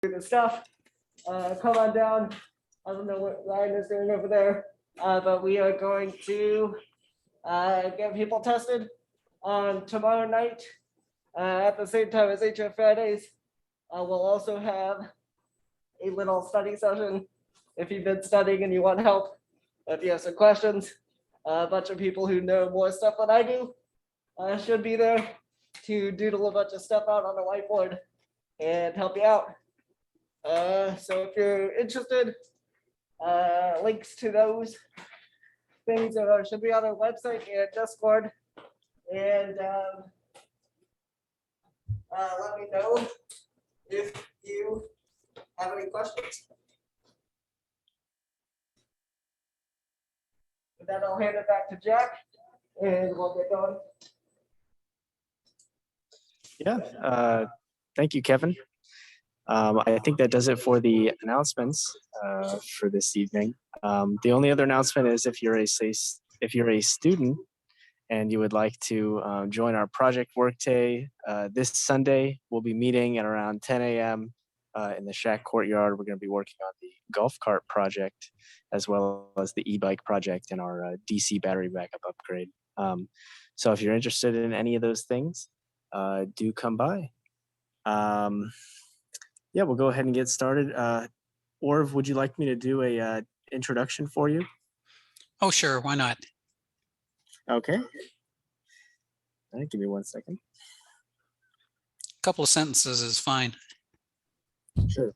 the stuff, come on down. I don't know what Ryan is doing over there, but we are going to get people tested on tomorrow night at the same time as HF Fridays. We'll also have a little study session if you've been studying and you want help. If you have some questions, a bunch of people who know more stuff than I do should be there to doodle a bunch of stuff out on the whiteboard and help you out. So if you're interested, links to those things should be on our website and Discord. And let me know if you have any questions. With that, I'll hand it back to Jack and we'll get going. Yeah, thank you, Kevin. I think that does it for the announcements for this evening. The only other announcement is if you're a student and you would like to join our project workday, this Sunday we'll be meeting at around 10 a.m. In the Shack courtyard. We're going to be working on the golf cart project as well as the e-bike project and our DC battery backup upgrade. So if you're interested in any of those things, do come by. Yeah, we'll go ahead and get started. Orv, would you like me to do a introduction for you? Oh, sure. Why not? Okay. All right, give me 1 second. A couple of sentences is fine. Sure.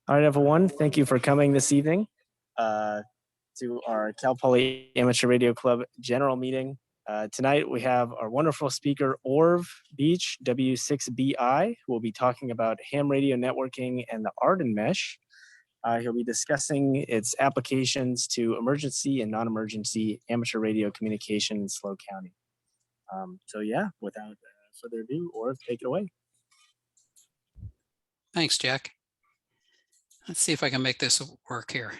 All right, everyone. Thank you for coming this evening to our Cal Poly Amateur Radio Club general meeting. Tonight we have our wonderful speaker, Orv Beach, W6BI, who will be talking about ham radio networking and the Arden mesh. He'll be discussing its applications to emergency and non-emergency amateur radio communication in SLO County. So yeah, without further ado, Orv, take it away. Thanks, Jack. Let's see if I can make this work here.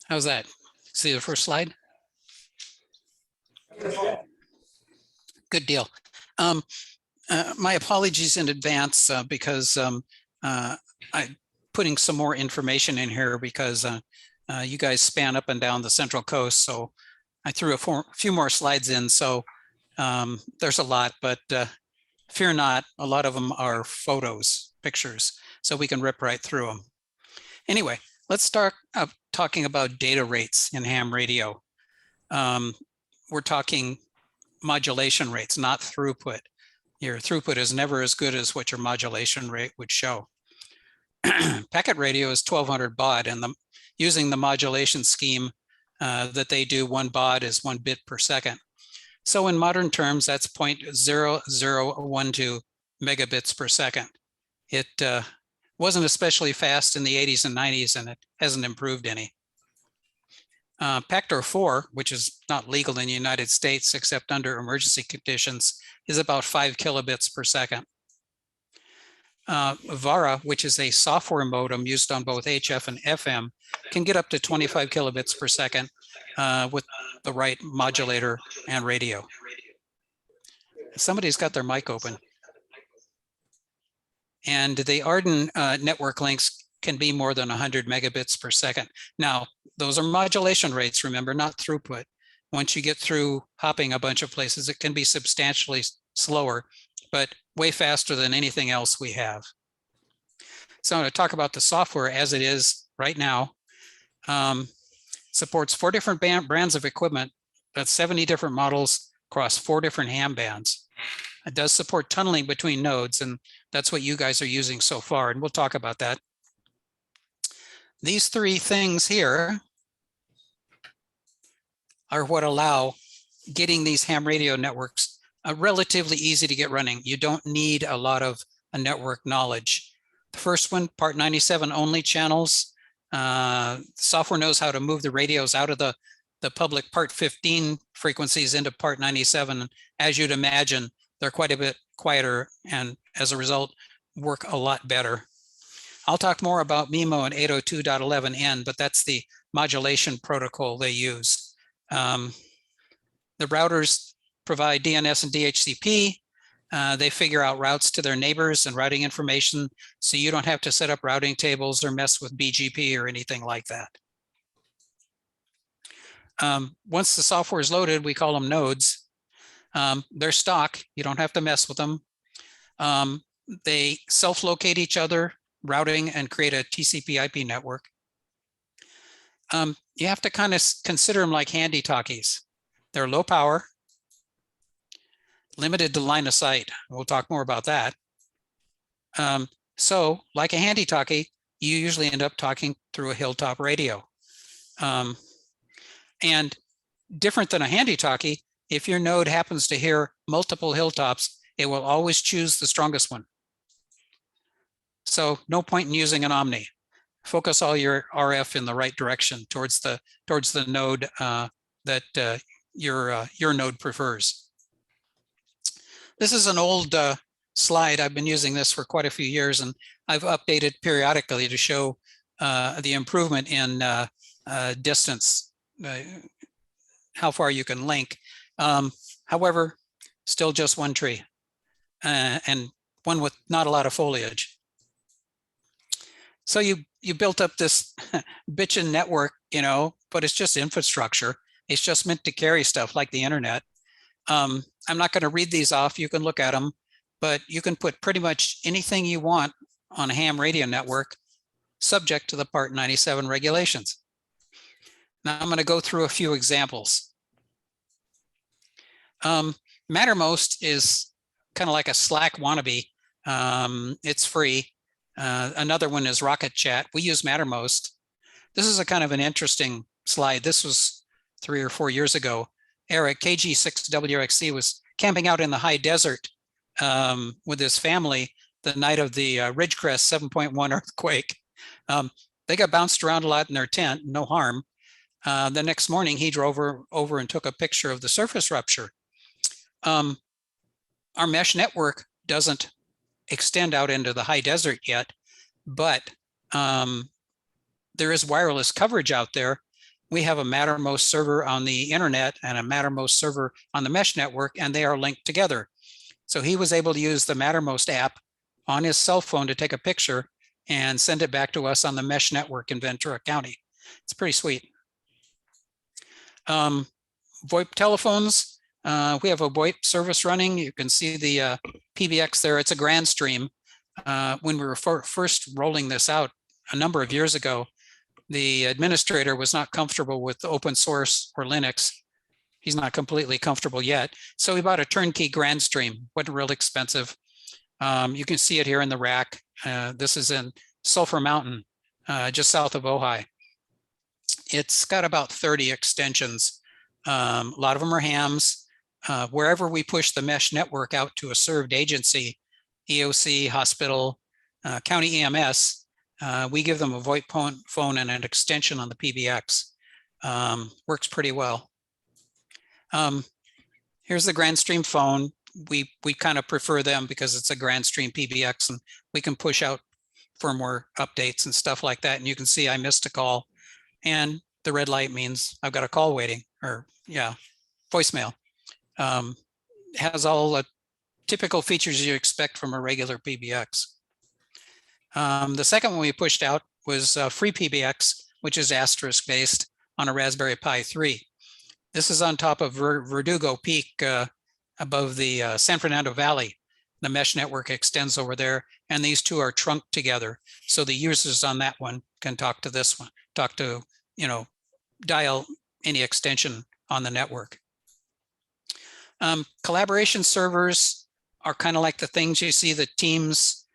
How's that? See the first slide? Good deal. My apologies in advance because I'm putting some more information in here because you guys span up and down the Central Coast. So I threw a few more slides in. So there's a lot, but fear not, a lot of them are photos, pictures, so we can rip right through them. Anyway, let's start talking about data rates in ham radio. We're talking modulation rates, not throughput. Your throughput is never as good as what your modulation rate would show. Packet radio is 1200 baud, and using the modulation scheme that they do, 1 baud is 1 bit per second. So in modern terms, that's 0.0012 megabits per second. It wasn't especially fast in the 80s and 90s, and it hasn't improved any. Pactor 4, which is not legal in the United States except under emergency conditions, is about 5 kilobits per second. VARA, which is a software modem used on both HF and FM, can get up to 25 kilobits per second with the right modulator and radio. Somebody's got their mic open. And the Arden network links can be more than 100 megabits per second. Now, those are modulation rates, remember, not throughput. Once you get through hopping a bunch of places, it can be substantially slower, but way faster than anything else we have. So I'm going to talk about the software as it is right now. Supports 4 different brands of equipment. That's 70 different models across 4 different ham bands. It does support tunneling between nodes, and that's what you guys are using so far, and we'll talk about that. These 3 things here are what allow getting these ham radio networks relatively easy to get running. You don't need a lot of network knowledge. The first one, Part 97 only channels. Software knows how to move the radios out of the public Part 15 frequencies into Part 97. As you'd imagine, they're quite a bit quieter and as a result work a lot better. I'll talk more about MIMO and 802.11n, but that's the modulation protocol they use. The routers provide DNS and DHCP. They figure out routes to their neighbors and routing information, so you don't have to set up routing tables or mess with BGP or anything like that. Once the software is loaded, we call them nodes. They're stock. You don't have to mess with them. They self-locate each other, routing, and create a TCP/IP network. You have to kind of consider them like handy talkies. They're low power, limited to line of sight. We'll talk more about that. So like a handy talkie, you usually end up talking through a hilltop radio. And different than a handy talkie, if your node happens to hear multiple hilltops, it will always choose the strongest one. So no point in using an Omni. Focus all your RF in the right direction towards the node that your node prefers. This is an old slide. I've been using this for quite a few years, and I've updated periodically to show the improvement in distance, how far you can link. However, still just one tree and one with not a lot of foliage. So you built up this bitchin' network, you know, but it's just infrastructure. It's just meant to carry stuff like the internet. I'm not going to read these off. You can look at them, but you can put pretty much anything you want on a ham radio network subject to the Part 97 regulations. Now I'm going to go through a few examples. Mattermost is kind of like a Slack wannabe. It's free. Another one is Rocket Chat. We use Mattermost. This is a kind of an interesting slide. This was 3 or 4 years ago. Eric, KG6WXC, was camping out in the high desert with his family the night of the Ridgecrest 7.1 earthquake. They got bounced around a lot in their tent, no harm. The next morning, he drove over and took a picture of the surface rupture. Our mesh network doesn't extend out into the high desert yet, but there is wireless coverage out there. We have a Mattermost server on the internet and a Mattermost server on the mesh network, and they are linked together. So he was able to use the Mattermost app on his cell phone to take a picture and send it back to us on the mesh network in Ventura County. It's pretty sweet. VoIP telephones, we have a VoIP service running. You can see the PBX there. It's a grand stream. When we were first rolling this out a number of years ago, the administrator was not comfortable with open source or Linux. He's not completely comfortable yet. So we bought a turnkey grand stream, wasn't real expensive. You can see it here in the rack. This is in Sulphur Mountain, just south of Ojai. It's got about 30 extensions. A lot of them are hams. Wherever we push the mesh network out to a served agency, EOC, hospital, county EMS, we give them a VoIP phone and an extension on the PBX. Works pretty well. Here's the GrandStream phone. We kind of prefer them because it's a GrandStream PBX, and we can push out firmware updates and stuff like that. And you can see I missed a call, and the red light means I've got a call waiting, or yeah, voicemail. Has all the typical features you expect from a regular PBX. The second one we pushed out was free PBX, which is asterisk based on a Raspberry Pi 3. This is on top of Verdugo Peak above the San Fernando Valley. The mesh network extends over there, and these two are trunked together. So the users on that one can talk to this one, talk to, you know, dial any extension on the network. Collaboration servers are kind of like the things you see the teams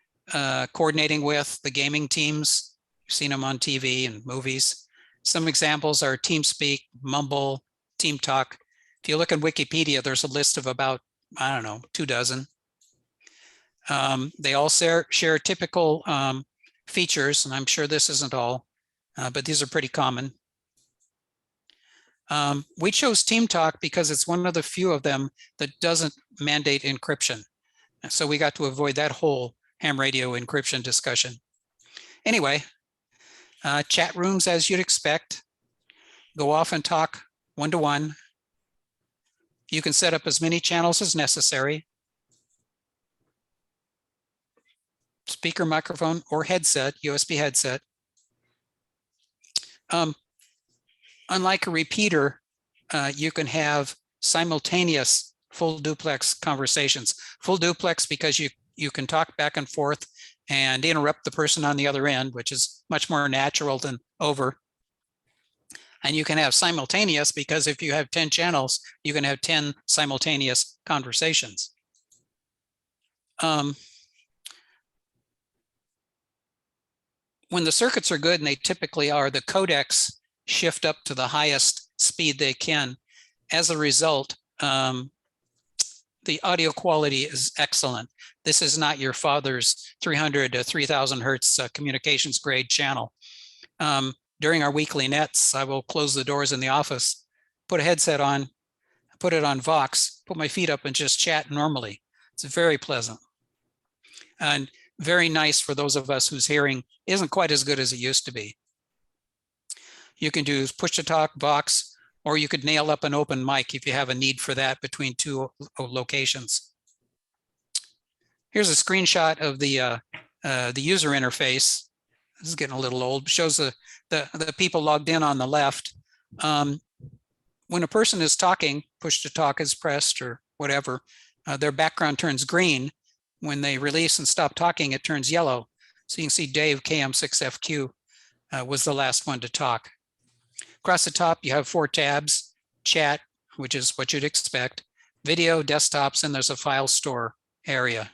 coordinating with, the gaming teams. You've seen them on TV and movies. Some examples are TeamSpeak, Mumble, TeamTalk. If you look in Wikipedia, there's a list of about, I don't know, 24. They all share typical features, and I'm sure this isn't all, but these are pretty common. We chose TeamTalk because it's one of the few of them that doesn't mandate encryption. So we got to avoid that whole ham radio encryption discussion. Anyway, chat rooms as you'd expect. Go off and talk one-to-one. You can set up as many channels as necessary. Speaker, microphone, or headset, USB headset. Unlike a repeater, you can have simultaneous full duplex conversations. Full duplex because you can talk back and forth and interrupt the person on the other end, which is much more natural than over. And you can have simultaneous because if you have 10 channels, you can have 10 simultaneous conversations. When the circuits are good, and they typically are, the codecs shift up to the highest speed they can. As a result, the audio quality is excellent. This is not your father's 300 to 3000 hertz communications grade channel. During our weekly nets, I will close the doors in the office, put a headset on, put it on Vox, put my feet up and just chat normally. It's very pleasant and very nice for those of us whose hearing isn't quite as good as it used to be. You can do push to talk, Vox, or you could nail up an open mic if you have a need for that between two locations. Here's a screenshot of the user interface. This is getting a little old. Shows the people logged in on the left. When a person is talking, push to talk is pressed or whatever, their background turns green. When they release and stop talking, it turns yellow. So you can see Dave KM6FQ was the last one to talk. Across the top, you have 4 tabs: chat, which is what you'd expect, video, desktops, and there's a file store area.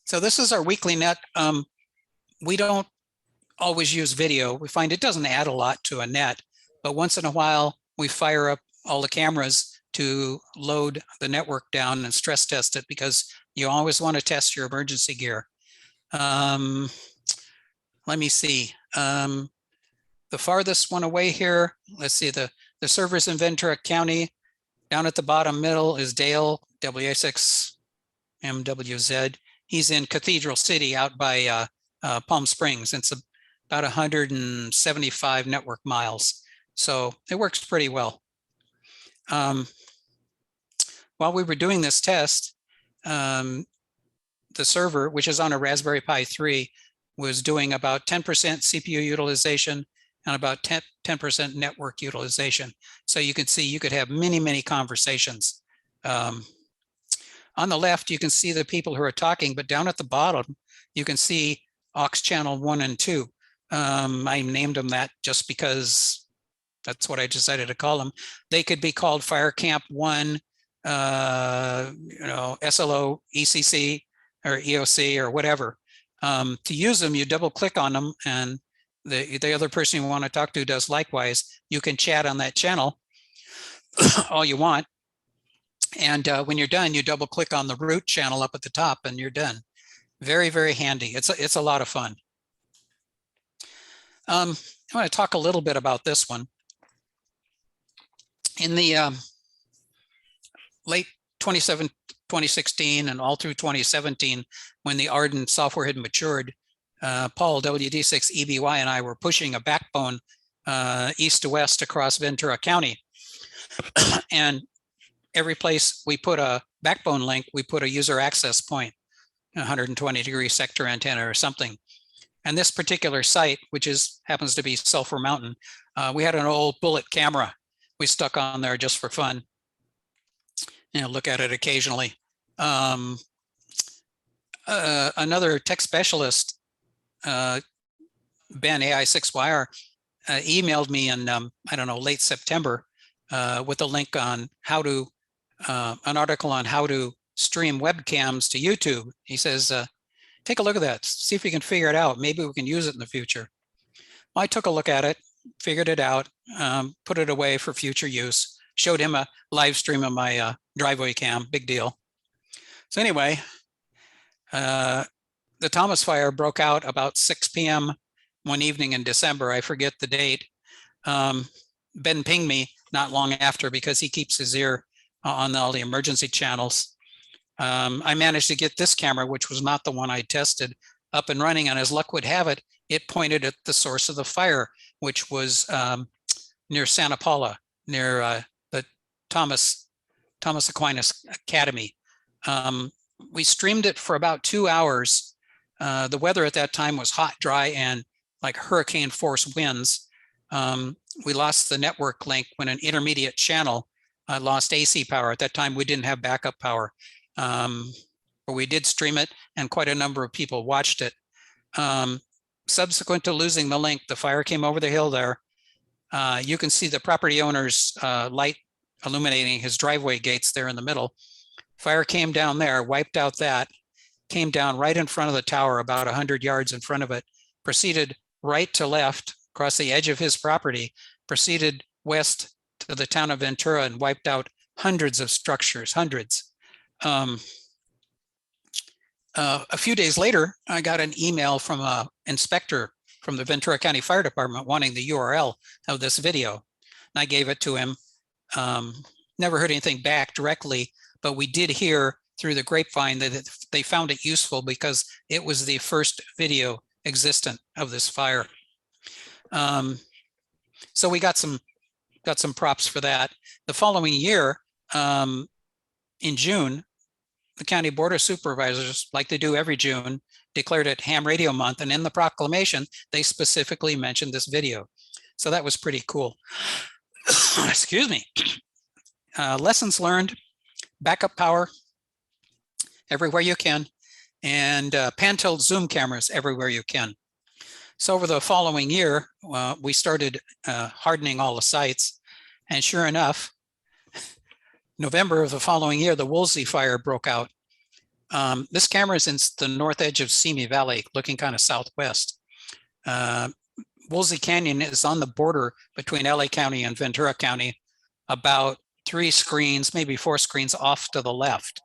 So this is our weekly net. We don't always use video. We find it doesn't add a lot to a net, but once in a while we fire up all the cameras to load the network down and stress test it because you always want to test your emergency gear. Let me see. The farthest one away here, let's see, the servers in Ventura County. Down at the bottom middle is Dale, W6MWZ. He's in Cathedral City out by Palm Springs. It's about 175 network miles. So it works pretty well. While we were doing this test, the server, which is on a Raspberry Pi 3, was doing about 10% CPU utilization and about 10% network utilization. So you can see you could have many, many conversations. On the left, you can see the people who are talking, but down at the bottom, you can see aux channel 1 and 2. I named them that just because that's what I decided to call them. They could be called Fire Camp 1, SLO, ECC, or EOC, or whatever. To use them, you double click on them, and the other person you want to talk to does likewise. You can chat on that channel all you want. And when you're done, you double click on the root channel up at the top and you're done. Very, very handy. It's a lot of fun. I want to talk a little bit about this one. In the late 2016 and all through 2017, when the Arden software had matured, Paul, WD6BI, and I were pushing a backbone east to west across Ventura County. And every place we put a backbone link, we put a user access point, 120-degree sector antenna or something. And this particular site, which happens to be Sulphur Mountain, we had an old bullet camera we stuck on there just for fun. Look at it occasionally. Another tech specialist, Ben AI6YR, emailed me in, I don't know, late September with a link on how to, an article on how to stream webcams to YouTube. He says, take a look at that, see if we can figure it out. Maybe we can use it in the future. Well, I took a look at it, figured it out, put it away for future use, showed him a live stream of my driveway cam, big deal. So anyway, the Thomas fire broke out about 6 p.m. one evening in December. I forget the date. Ben pinged me not long after because he keeps his ear on all the emergency channels. I managed to get this camera, which was not the one I tested, up and running, and as luck would have it, it pointed at the source of the fire, which was near Santa Paula, near the Thomas Aquinas Academy. We streamed it for about 2 hours. The weather at that time was hot, dry, and like hurricane force winds. We lost the network link when an intermediate channel lost AC power. At that time, we didn't have backup power, but we did stream it, and quite a number of people watched it. Subsequent to losing the link, the fire came over the hill there. You can see the property owner's light illuminating his driveway gates there in the middle. Fire came down there, wiped out that, came down right in front of the tower, about 100 yards in front of it, proceeded right to left across the edge of his property, proceeded west to the town of Ventura and wiped out hundreds of structures, hundreds. A few days later, I got an email from an inspector from the Ventura County Fire Department wanting the URL of this video. And I gave it to him. Never heard anything back directly, but we did hear through the grapevine that they found it useful because it was the first video existent of this fire. So we got some props for that. The following year, in June, the County Board of Supervisors, like they do every June, declared it Ham Radio Month, and in the proclamation, they specifically mentioned this video. So that was pretty cool. Excuse me. Lessons learned: backup power everywhere you can, and pan-tilt zoom cameras everywhere you can. So over the following year, we started hardening all the sites, and sure enough, November of the following year, the Woolsey fire broke out. This camera is in the north edge of Simi Valley, looking kind of southwest. Woolsey Canyon is on the border between LA County and Ventura County, about 3 screens, maybe 4 screens off to the left.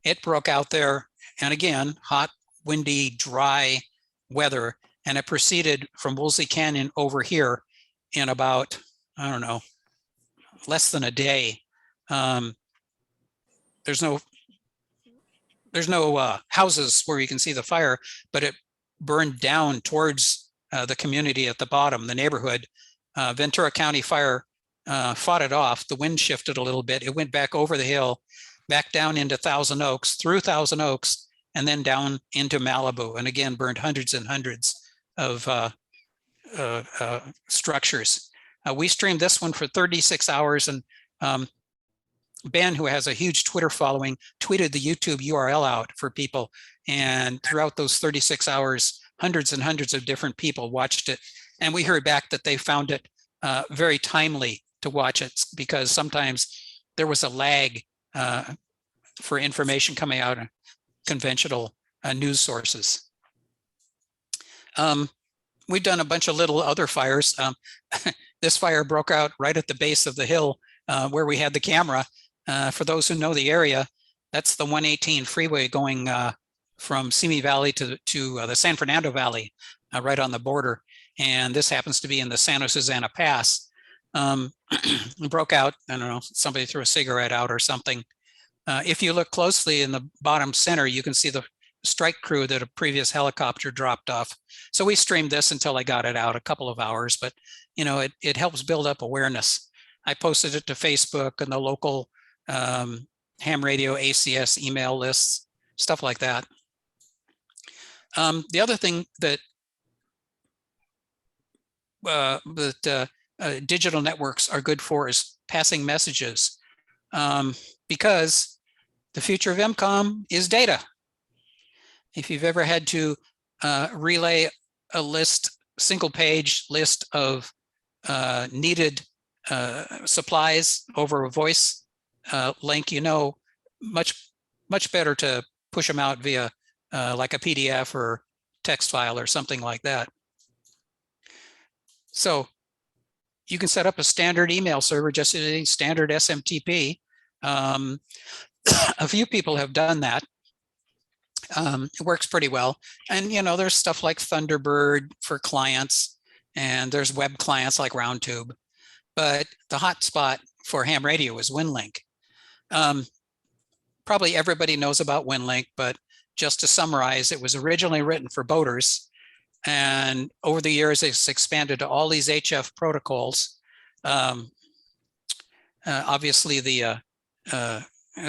It broke out there, and again, hot, windy, dry weather, and it proceeded from Woolsey Canyon over here in about, I don't know, less than a day. There's no houses where you can see the fire, but it burned down towards the community at the bottom, the neighborhood. Ventura County Fire fought it off. The wind shifted a little bit. It went back over the hill, back down into Thousand Oaks, through Thousand Oaks, and then down into Malibu, and again burned hundreds and hundreds of structures. We streamed this one for 36 hours, and Ben, who has a huge Twitter following, tweeted the YouTube URL out for people. And throughout those 36 hours, hundreds and hundreds of different people watched it. And we heard back that they found it very timely to watch it, because sometimes there was a lag for information coming out of conventional news sources. We've done a bunch of little other fires. This fire broke out right at the base of the hill where we had the camera. For those who know the area, that's the 118 freeway going from Simi Valley to the San Fernando Valley, right on the border. And this happens to be in the Santa Susana Pass. It broke out, I don't know, somebody threw a cigarette out or something. If you look closely in the bottom center, you can see the strike crew that a previous helicopter dropped off. So we streamed this until I got it out, a couple of hours, but you know, it helps build up awareness. I posted it to Facebook and the local ham radio ACS email lists, stuff like that. The other thing that digital networks are good for is passing messages, because the future of EMCOM is data. If you've ever had to relay a single page list of needed supplies over a voice link, you know, much better to push them out via like a PDF or text file or something like that. So you can set up a standard email server just using standard SMTP. A few people have done that. It works pretty well. And, you know, there's stuff like Thunderbird for clients, and there's web clients like RoundTube. But the hot spot for ham radio is Winlink. Probably everybody knows about Winlink, but just to summarize, it was originally written for boaters. And over the years, it's expanded to all these HF protocols. Obviously, the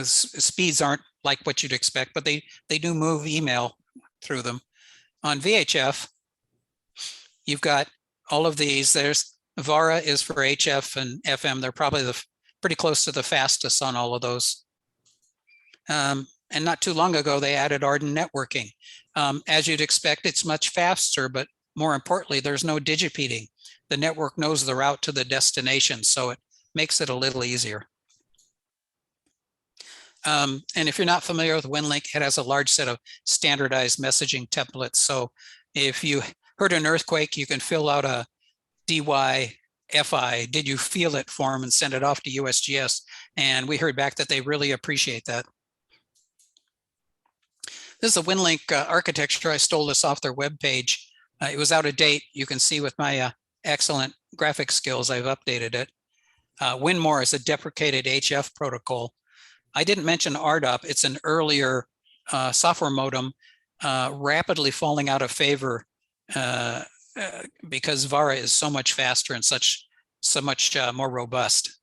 speeds aren't like what you'd expect, but they do move email through them. On VHF, you've got all of these. There's VARA is for HF and FM. They're probably pretty close to the fastest on all of those. And not too long ago, they added Arden networking. As you'd expect, it's much faster, but more importantly, there's no digipeating. The network knows the route to the destination, so it makes it a little easier. And if you're not familiar with Winlink, it has a large set of standardized messaging templates. So if you heard an earthquake, you can fill out a DYFI, did you feel it form, and send it off to USGS. And we heard back that they really appreciate that. This is a Winlink architecture. I stole this off their webpage. It was out of date. You can see with my excellent graphic skills, I've updated it. WinMore is a deprecated HF protocol. I didn't mention RDOP. It's an earlier software modem rapidly falling out of favor because VARA is so much faster and so much more robust.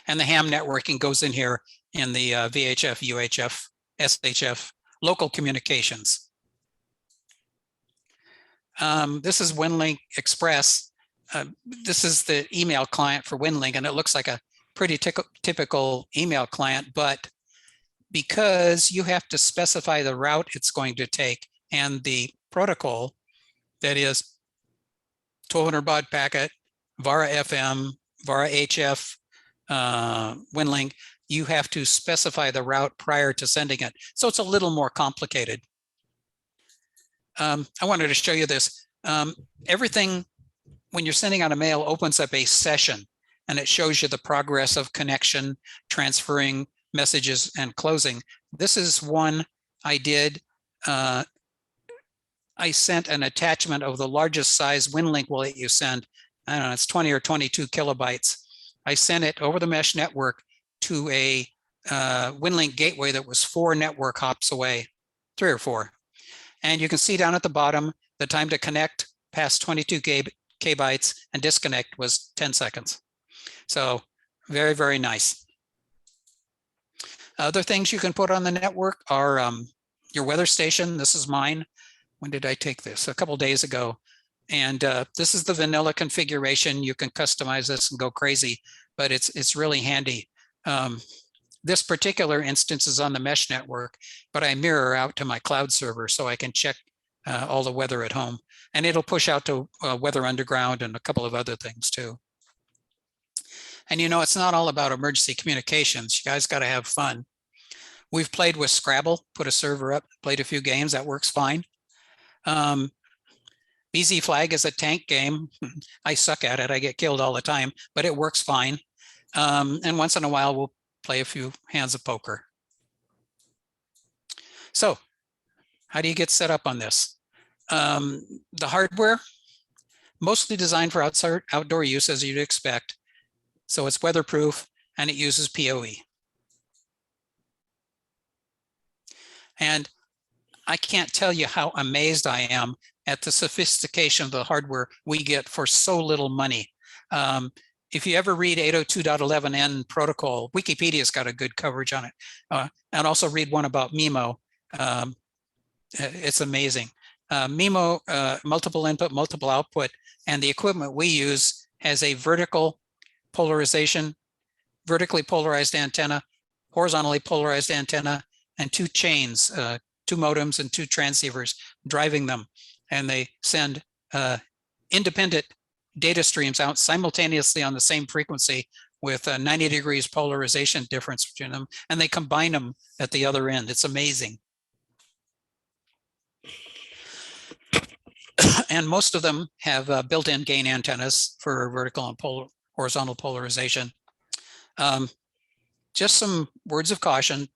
And the ham networking goes in here in the VHF, UHF, SHF, local communications. This is Winlink Express. This is the email client for Winlink, and it looks like a pretty typical email client, but because you have to specify the route it's going to take and the protocol, that is 1200 baud packet, VARA FM, VARA HF, Winlink, you have to specify the route prior to sending it. So it's a little more complicated. I wanted to show you this. Everything, when you're sending out a mail, opens up a session, and it shows you the progress of connection, transferring messages, and closing. This is one I did. I sent an attachment of the largest size Winlink will let you send. I don't know, it's 20 or 22 kilobytes. I sent it over the mesh network to a Winlink gateway that was 4 network hops away, 3 or 4. And you can see down at the bottom, the time to connect past 22 kbytes and disconnect was 10 seconds. So very, very nice. Other things you can put on the network are your weather station. This is mine. When did I take this? A couple days ago. And this is the vanilla configuration. You can customize this and go crazy, but it's really handy. This particular instance is on the mesh network, but I mirror out to my cloud server so I can check all the weather at home. And it'll push out to Weather Underground and a couple of other things too. And you know, it's not all about emergency communications. You guys got to have fun. We've played with Scrabble, put a server up, played a few games, that works fine. BZ Flag is a tank game. I suck at it, I get killed all the time, but it works fine. And once in a while, we'll play a few hands of poker. So how do you get set up on this? The hardware, mostly designed for outdoor use, as you'd expect. So it's weatherproof and it uses PoE. And I can't tell you how amazed I am at the sophistication of the hardware we get for so little money. If you ever read 802.11n protocol, Wikipedia's got a good coverage on it. And also read one about MIMO. It's amazing. MIMO, multiple input, multiple output, and the equipment we use has a vertical polarization, vertically polarized antenna, horizontally polarized antenna, and 2 chains, 2 modems and 2 transceivers driving them. And they send independent data streams out simultaneously on the same frequency with a 90 degrees polarization difference between them, and they combine them at the other end. It's amazing. And most of them have built-in gain antennas for vertical and horizontal polarization. Just some words of caution.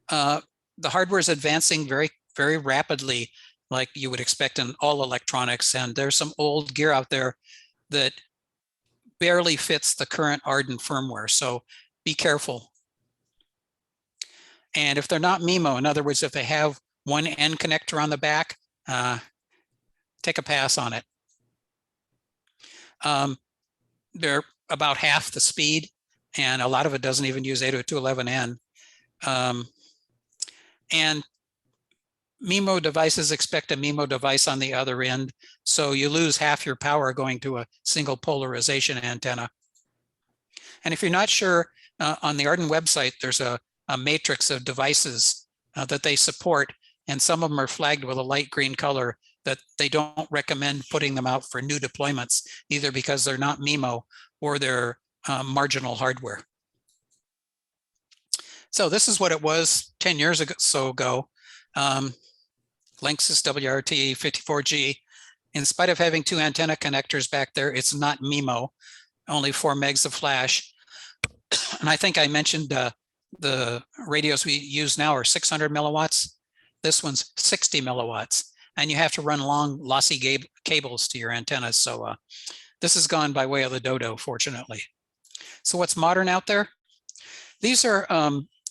The hardware is advancing very, very rapidly, like you would expect in all electronics. And there's some old gear out there that barely fits the current Arden firmware. So be careful. And if they're not MIMO, in other words, if they have one end connector on the back, take a pass on it. They're about half the speed, and a lot of it doesn't even use 802.11n. And MIMO devices expect a MIMO device on the other end, so you lose half your power going to a single polarization antenna. And if you're not sure, on the Arden website, there's a matrix of devices that they support, and some of them are flagged with a light green color that they don't recommend putting them out for new deployments, either because they're not MIMO or they're marginal hardware. So this is what it was 10 years ago. Linksys WRT 54G. In spite of having 2 antenna connectors back there, it's not MIMO, only 4 megs of flash. And I think I mentioned the radios we use now are 600 milliwatts. This one's 60 milliwatts. And you have to run long, lossy cables to your antennas. So this has gone by way of the dodo, fortunately. So what's modern out there? These are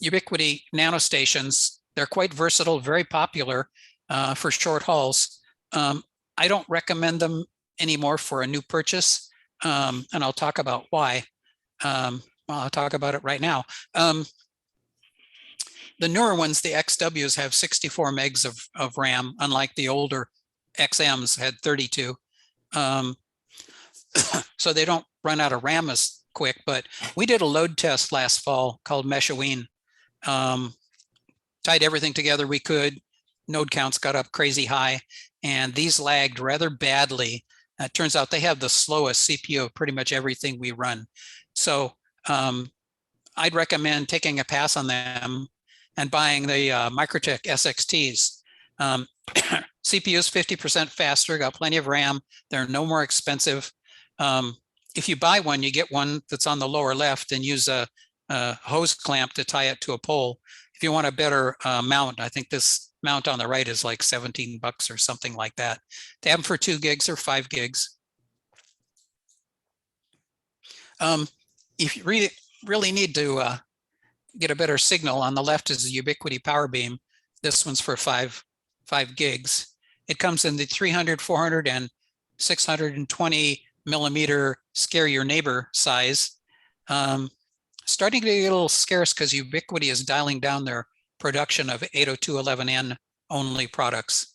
Ubiquity nanostations. They're quite versatile, very popular for short hauls. I don't recommend them anymore for a new purchase, and I'll talk about why. I'll talk about it right now. The newer ones, the XWs, have 64 megs of RAM, unlike the older XMs had 32. So they don't run out of RAM as quick, but we did a load test last fall called Meshaween. Tied everything together we could. Node counts got up crazy high, and these lagged rather badly. It turns out they have the slowest CPU of pretty much everything we run. So I'd recommend taking a pass on them and buying the Microtech SXTs. CPU's 50% faster, got plenty of RAM. They're no more expensive. If you buy one, you get one that's on the lower left and use a hose clamp to tie it to a pole. If you want a better mount, I think this mount on the right is like 17 bucks or something like that. They have them for 2 gigs or 5 gigs. If you really need to get a better signal, on the left is the Ubiquity Power Beam. This one's for 5 gigs. It comes in the 300, 400, and 620 millimeter scare your neighbor size. Starting to get a little scarce because Ubiquity is dialing down their production of 802.11n only products.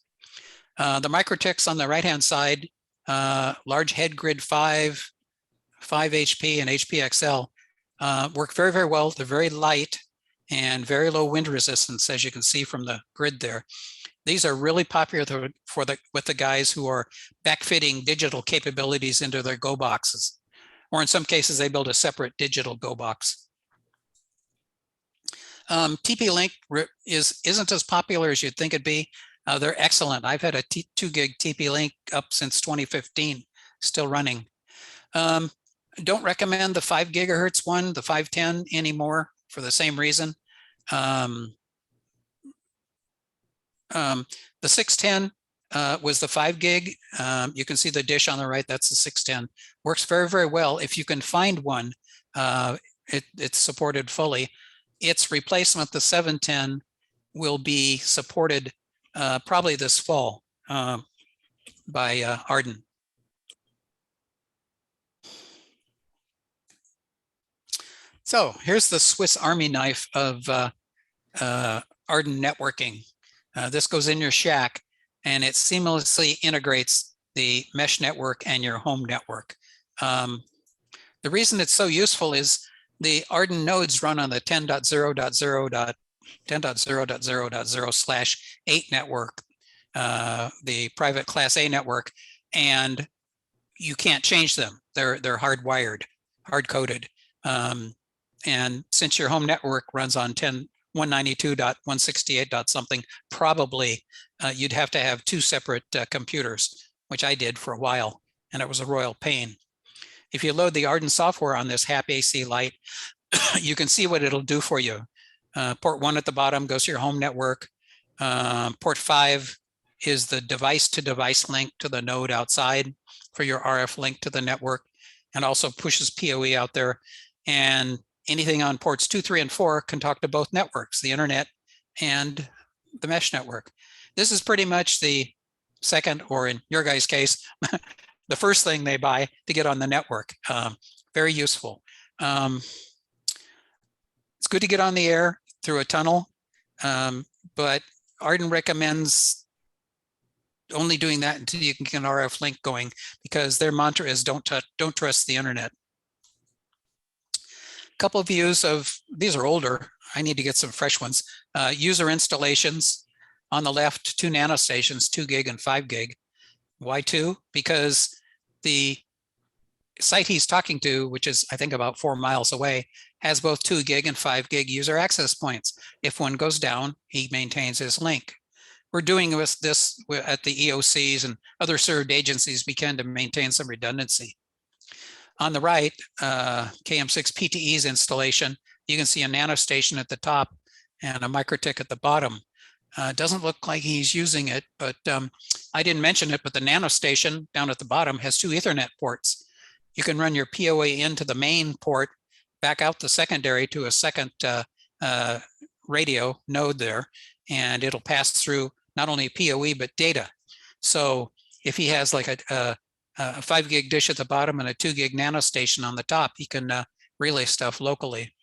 The Microtechs on the right-hand side, large head grid 5 HP and HPXL, work very, very well. They're very light and very low wind resistance, as you can see from the grid there. These are really popular with the guys who are backfitting digital capabilities into their Go boxes, or in some cases, they build a separate digital Go box. TP-Link isn't as popular as you'd think it'd be. They're excellent. I've had a 2 gig TP-Link up since 2015, still running. Don't recommend the 5 gigahertz one, the 510 anymore for the same reason. The 610 was the 5 gig. You can see the dish on the right, that's the 610. Works very, very well. If you can find one, it's supported fully. Its replacement, the 710, will be supported probably this fall by Arden. So here's the Swiss Army knife of Arden networking. This goes in your shack, and it seamlessly integrates the mesh network and your home network. The reason it's so useful is the Arden nodes run on the 10.0.0.0/8 network, the private Class A network, and you can't change them. They're hardwired, hard-coded. And since your home network runs on 192.168. something, probably you'd have to have 2 separate computers, which I did for a while, and it was a royal pain. If you load the Arden software on this HAP AC Lite, you can see what it'll do for you. Port 1 at the bottom goes to your home network. Port 5 is the device-to-device link to the node outside for your RF link to the network, and also pushes PoE out there. And anything on ports 2, 3, and 4 can talk to both networks, the internet and the mesh network. This is pretty much the second, or in your guys' case, the first thing they buy to get on the network. Very useful. It's good to get on the air through a tunnel, but Arden recommends only doing that until you can get an RF link going, because their mantra is don't trust the internet. Couple of views of, these are older. I need to get some fresh ones. User installations on the left, 2 nanostations, 2 gig and 5 gig. Why 2? Because the site he's talking to, which is I think about 4 miles away, has both 2 gig and 5 gig user access points. If one goes down, he maintains his link. We're doing this at the EOCs and other served agencies we can to maintain some redundancy. On the right, KM6 PTE's installation, you can see a nanostation at the top and a microtik at the bottom. Doesn't look like he's using it, but I didn't mention it, but the nanostation down at the bottom has 2 Ethernet ports. You can run your POA into the main port, back out the secondary to a second radio node there, and it'll pass through not only PoE, but data. So if he has like a 5 gig dish at the bottom and a 2 gig nanostation on the top, he can relay stuff locally.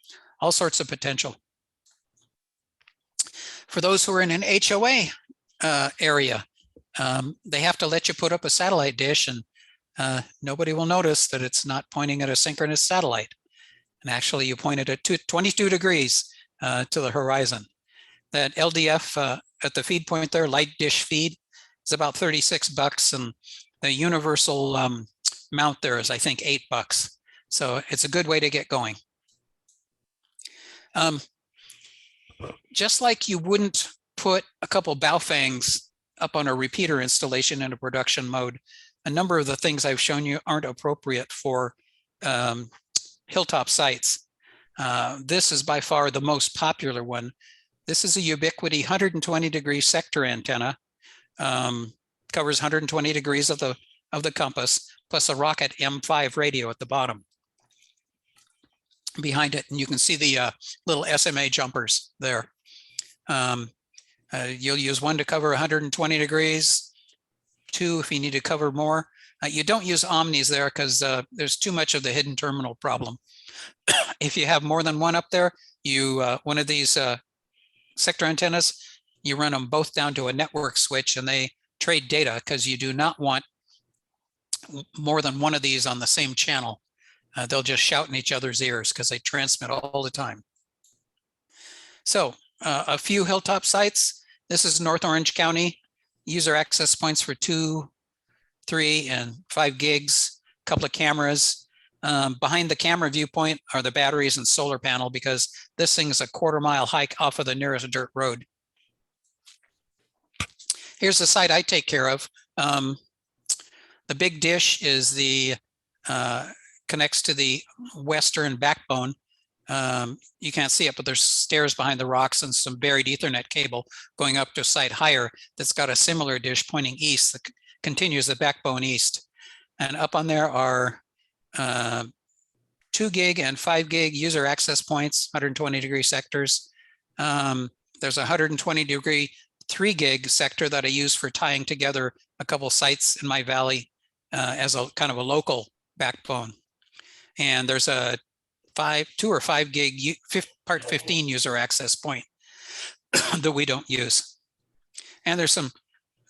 All sorts of potential. For those who are in an HOA area, they have to let you put up a satellite dish, and nobody will notice that it's not pointing at a synchronous satellite. And actually you point it at 22 degrees to the horizon. That LDF at the feed point there, light dish feed, is about $36, and the universal mount there is I think $8. So it's a good way to get going. Just like you wouldn't put a couple Baofangs up on a repeater installation in a production mode, a number of the things I've shown you aren't appropriate for hilltop sites. This is by far the most popular one. This is a Ubiquity 120-degree sector antenna. Covers 120 degrees of the compass, plus a Rocket M5 radio at the bottom behind it. And you can see the little SMA jumpers there. You'll use 1 to cover 120 degrees, 2 if you need to cover more. You don't use omnis there because there's too much of the hidden terminal problem. If you have more than one up there, you one of these sector antennas, you run them both down to a network switch and they trade data, because you do not want more than one of these on the same channel. They'll just shout in each other's ears because they transmit all the time. So a few hilltop sites. This is North Orange County. User access points for 2, 3, and 5 gigs, a couple of cameras. Behind the camera viewpoint are the batteries and solar panel, because this thing is a 1/4 mile hike off of the nearest dirt road. Here's the site I take care of. The big dish is the connects to the western backbone. You can't see it, but there's stairs behind the rocks and some buried Ethernet cable going up to a site higher that's got a similar dish pointing east that continues the backbone east. And up on there are 2 gig and 5 gig user access points, 120 degree sectors. There's a 120 degree 3 gig sector that I use for tying together a couple sites in my valley as a kind of a local backbone. And there's a 2 or 5 gig part 15 user access point that we don't use. And there's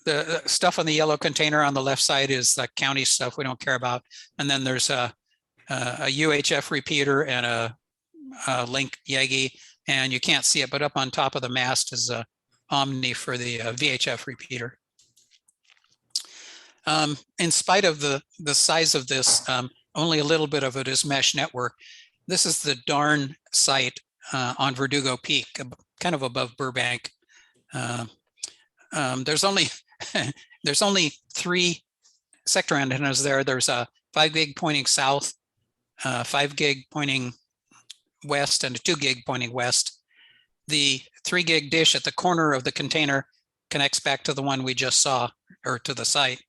the stuff on the yellow container on the left side is the county stuff we don't care about. And then there's a UHF repeater and a link Yagi, and you can't see it, but up on top of the mast is a Omni for the VHF repeater. In spite of the size of this, only a little bit of it is mesh network. This is the Darn site on Verdugo Peak, kind of above Burbank. There's only 3 sector antennas there. There's a 5 gig pointing south, 5 gig pointing west, and a 2 gig pointing west. The 3 gig dish at the corner of the container connects back to the one we just saw, or to the site.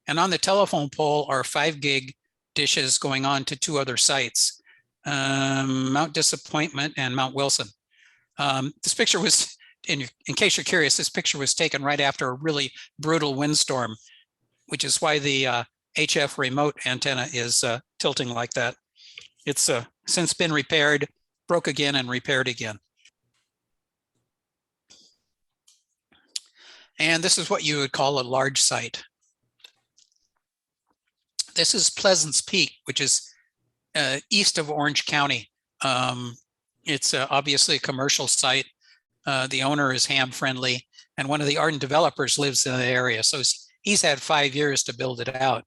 And on the telephone pole are 5 gig dishes going on to 2 other sites, Mount Disappointment and Mount Wilson. This picture was in case you're curious, this picture was taken right after a really brutal windstorm, which is why the HF remote antenna is tilting like that. It's since been repaired, broke again and repaired again. And this is what you would call a large site. This is Pleasants Peak, which is east of Orange County. It's obviously a commercial site. The owner is ham friendly, and one of the ardent developers lives in the area. So he's had 5 years to build it out.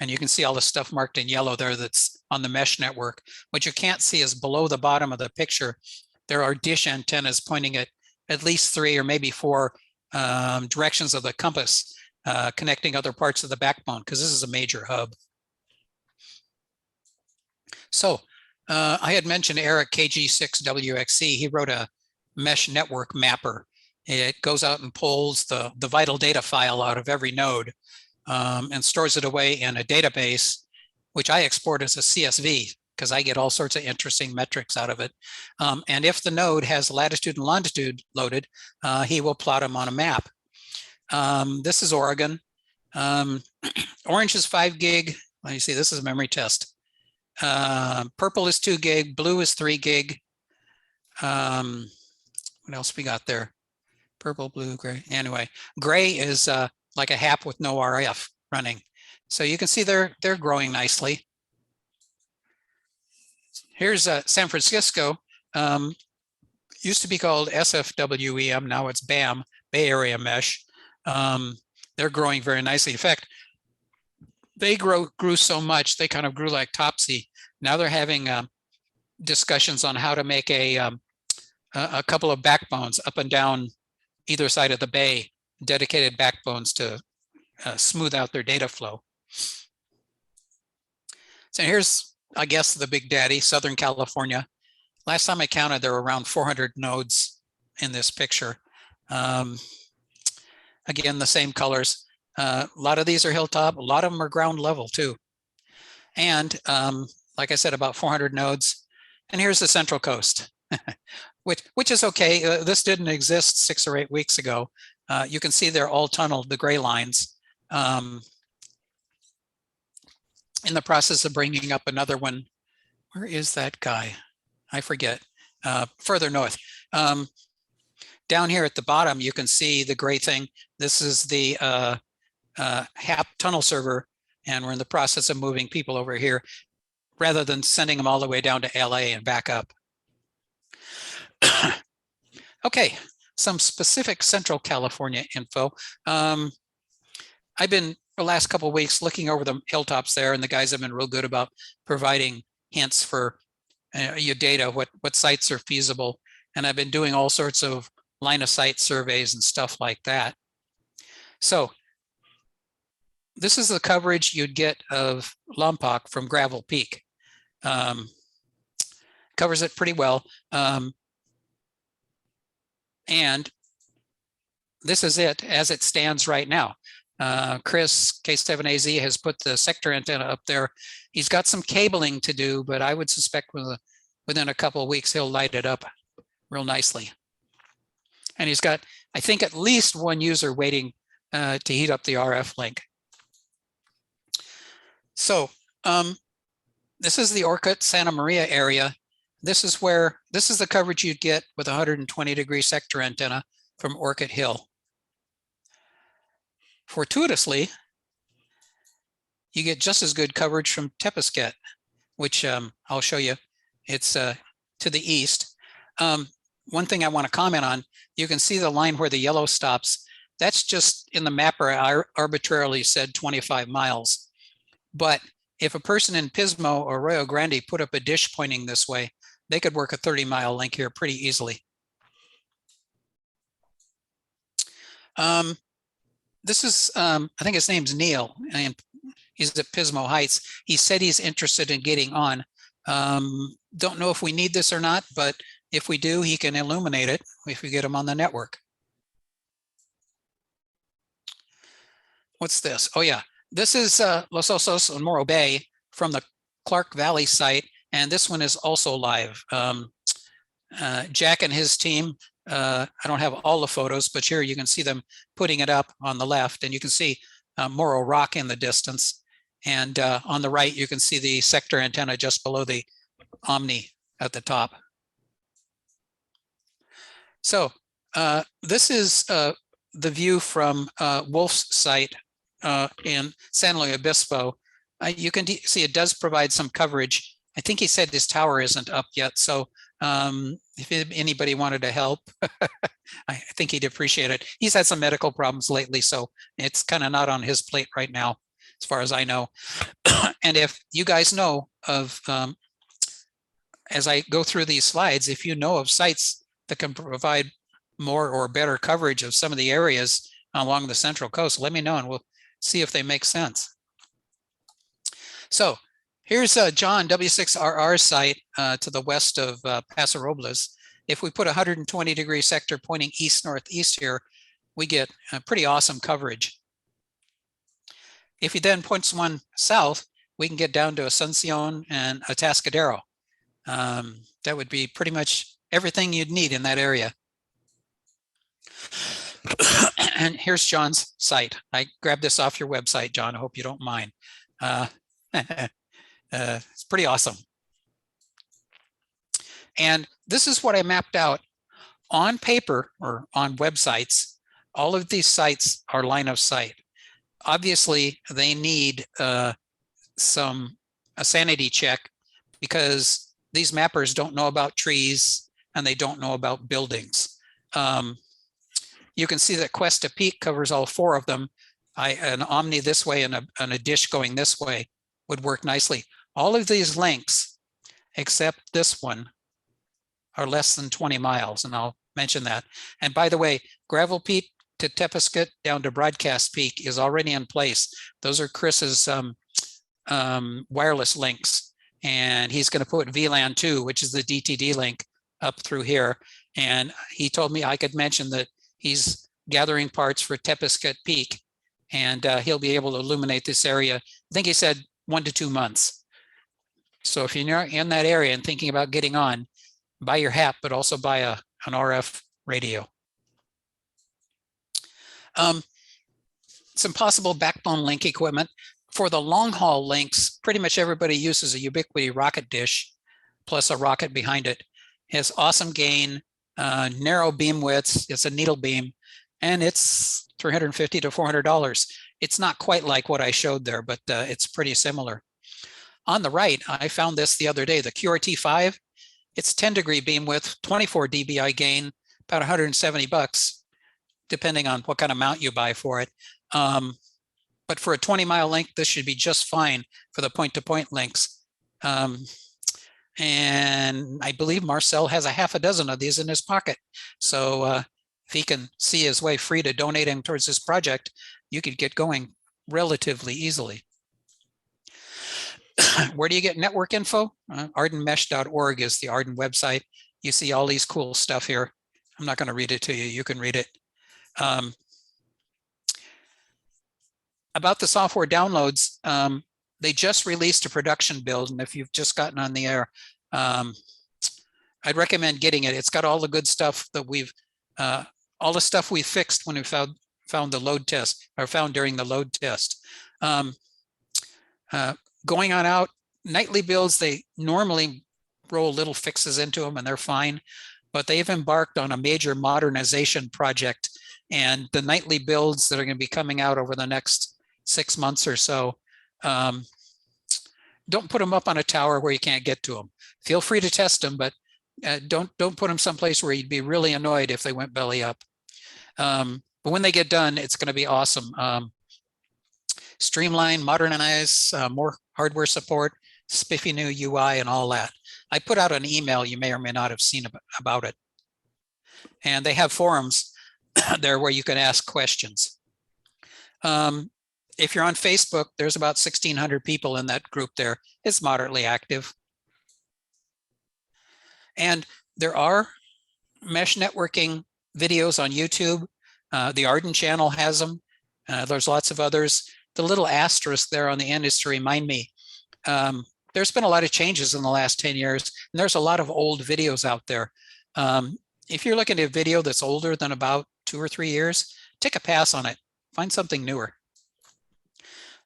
And you can see all the stuff marked in yellow there that's on the mesh network. What you can't see is below the bottom of the picture, there are dish antennas pointing at least 3 or maybe 4 directions of the compass, connecting other parts of the backbone, because this is a major hub. So I had mentioned Eric KG6WXC. He wrote a mesh network mapper. It goes out and pulls the vital data file out of every node and stores it away in a database, which I export as a CSV because I get all sorts of interesting metrics out of it. And if the node has latitude and longitude loaded, he will plot them on a map. This is Oregon. Orange is 5 gig. Let me see, this is a memory test. Purple is 2 gig, blue is 3 gig. What else we got there? Purple, blue, gray. Anyway, gray is like a HAP with no RF running. So you can see they're growing nicely. Here's San Francisco. Used to be called SFWEM, now it's BAM, Bay Area Mesh. They're growing very nicely. In fact, they grew so much, they kind of grew like Topsy. Now they're having discussions on how to make a couple of backbones up and down either side of the bay, dedicated backbones to smooth out their data flow. So here's, I guess, the big daddy, Southern California. Last time I counted, there were around 400 nodes in this picture. Again, the same colors. A lot of these are hilltop, a lot of them are ground level too. And like I said, about 400 nodes. And here's the Central Coast, which is okay. This didn't exist 6 or 8 weeks ago. You can see they're all tunneled, the gray lines. In the process of bringing up another one. Where is that guy? I forget. Further north. Down here at the bottom, you can see the gray thing. This is the HAP tunnel server, and we're in the process of moving people over here rather than sending them all the way down to LA and back up. Okay, some specific Central California info. I've been the last couple of weeks looking over the hilltops there, and the guys have been real good about providing hints for your data, what sites are feasible. And I've been doing all sorts of line of sight surveys and stuff like that. So this is the coverage you'd get of Lompoc from Gravel Peak. Covers it pretty well. And this is it as it stands right now. Chris, K7AZ, has put the sector antenna up there. He's got some cabling to do, but I would suspect within a couple of weeks, he'll light it up real nicely. And he's got, I think, at least one user waiting to heat up the RF link. So this is the Orcutt Santa Maria area. This is the coverage you'd get with a 120-degree sector antenna from Orcutt Hill. Fortuitously, you get just as good coverage from Tepesquet, which I'll show you. It's to the east. One thing I want to comment on, you can see the line where the yellow stops. That's just in the mapper, I arbitrarily said 25 miles. But if a person in Pismo or Rio Grande put up a dish pointing this way, they could work a 30-mile link here pretty easily. This is, I think his name's Neil, and he's at Pismo Heights. He said he's interested in getting on. Don't know if we need this or not, but if we do, he can illuminate it if we get him on the network. What's this? Oh yeah, this is Los Osos and Morro Bay from the Clark Valley site, and this one is also live. Jack and his team I don't have all the photos, but here you can see them putting it up on the left, and you can see Morro Rock in the distance. And on the right, you can see the sector antenna just below the Omni at the top. So this is the view from Wolf's site in San Luis Obispo. You can see it does provide some coverage. I think he said his tower isn't up yet. So if anybody wanted to help, I think he'd appreciate it. He's had some medical problems lately, so it's kind of not on his plate right now, as far as I know. And if you guys know of, as I go through these slides, if you know of sites that can provide more or better coverage of some of the areas along the Central Coast, let me know and we'll see if they make sense. So here's John W6RR site to the west of Paso Robles. If we put a 120-degree sector pointing east-northeast here, we get pretty awesome coverage. If he then points one south, we can get down to Asuncion and Atascadero. That would be pretty much everything you'd need in that area. And here's John's site. I grabbed this off your website, John. I hope you don't mind. It's pretty awesome. And this is what I mapped out on paper or on websites. All of these sites are line of sight. Obviously, they need a sanity check because these mappers don't know about trees and they don't know about buildings. You can see that Cuesta Peak covers all four of them. An Omni this way and a dish going this way would work nicely. All of these links, except this one, are less than 20 miles, and I'll mention that. And by the way, Gravel Peak to Tepesquit down to Broadcast Peak is already in place. Those are Chris's wireless links, and he's going to put VLAN 2, which is the DTD link, up through here. And he told me I could mention that he's gathering parts for Tepesquit Peak, and he'll be able to illuminate this area. I think he said 1 to 2 months. So if you're in that area and thinking about getting on, buy your hat, but also buy an RF radio. Some possible backbone link equipment. For the long haul links, pretty much everybody uses a Ubiquity rocket dish plus a rocket behind it. It has awesome gain, narrow beam widths, it's a needle beam, and it's $350 to $400. It's not quite like what I showed there, but it's pretty similar. On the right, I found this the other day, the QRT5. It's 10-degree beam width, 24 dBi gain, about 170 bucks, depending on what kind of mount you buy for it. But for a 20-mile link, this should be just fine for the point-to-point links. And I believe Marcel has a half a dozen of these in his pocket. So if he can see his way free to donate him towards this project, you could get going relatively easily. Where do you get network info? Ardenmesh.org is the Arden website. You see all these cool stuff here. I'm not going to read it to you. You can read it. About the software downloads, they just released a production build, and if you've just gotten on the air, I'd recommend getting it. It's got all the good stuff that all the stuff we fixed when we found the load test, or found during the load test. Going on out, nightly builds, they normally roll little fixes into them and they're fine, but they've embarked on a major modernization project, and the nightly builds that are going to be coming out over the next 6 months or so, don't put them up on a tower where you can't get to them. Feel free to test them, but don't put them someplace where you'd be really annoyed if they went belly up. But when they get done, it's going to be awesome. Streamline, modernize, more hardware support, spiffy new UI and all that. I put out an email, you may or may not have seen about it. And they have forums there where you can ask questions. If you're on Facebook, there's about 1,600 people in that group there. It's moderately active. And there are mesh networking videos on YouTube. The Arden channel has them. There's lots of others. The little asterisk there on the end is to remind me, there's been a lot of changes in the last 10 years, and there's a lot of old videos out there. if you're looking at a video that's older than about 2 or 3 years, take a pass on it. Find something newer.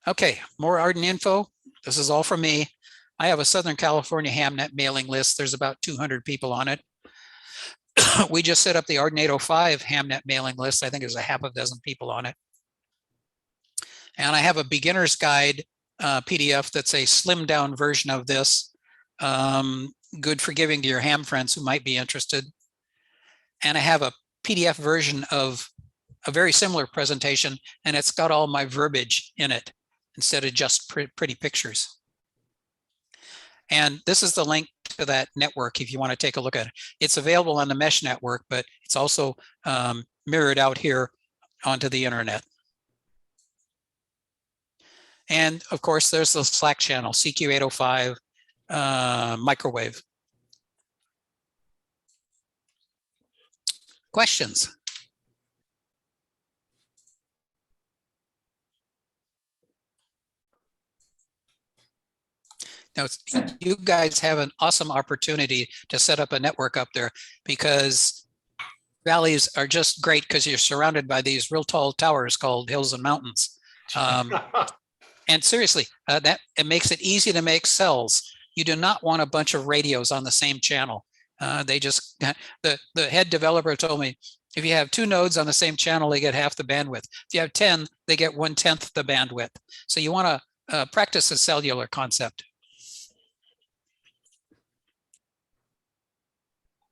Okay, more Arden info. This is all from me. I have a Southern California Hamnet mailing list. There's about 200 people on it. We just set up the Arden 805 Hamnet mailing list. I think there's a half a dozen people on it. And I have a beginner's guide PDF that's a slimmed down version of this. Good for giving to your ham friends who might be interested. And I have a PDF version of a very similar presentation, and it's got all my verbiage in it instead of just pretty pictures. And this is the link to that network if you want to take a look at it. It's available on the mesh network, but it's also mirrored out here onto the internet. And of course, there's the Slack channel, CQ805 microwave. Questions? Now, you guys have an awesome opportunity to set up a network up there, because valleys are just great because you're surrounded by these real tall towers called hills and mountains. And seriously, that it makes it easy to make cells. You do not want a bunch of radios on the same channel. They just, the head developer told me, if you have 2 nodes on the same channel, they get half the bandwidth. If you have 10, they get 1/10 the bandwidth. So you want to practice a cellular concept.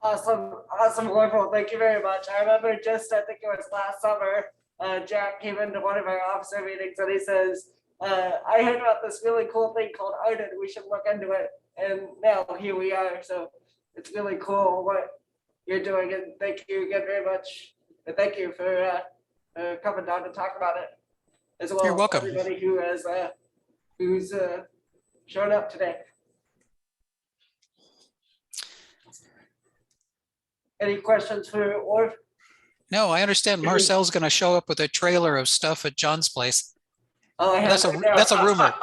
Awesome, wonderful. Thank you very much. I remember I think it was last summer, Jack came into one of our officer meetings and he says, I heard about this really cool thing called Arden. We should look into it. And now here we are. So it's really cool what you're doing. And thank you again very much. And thank you for coming down to talk about it. As well. You're welcome. As everybody who has who's shown up today. Any questions for Orv? No, I understand Marcel's going to show up with a trailer of stuff at John's place. Oh, I have That's a rumor.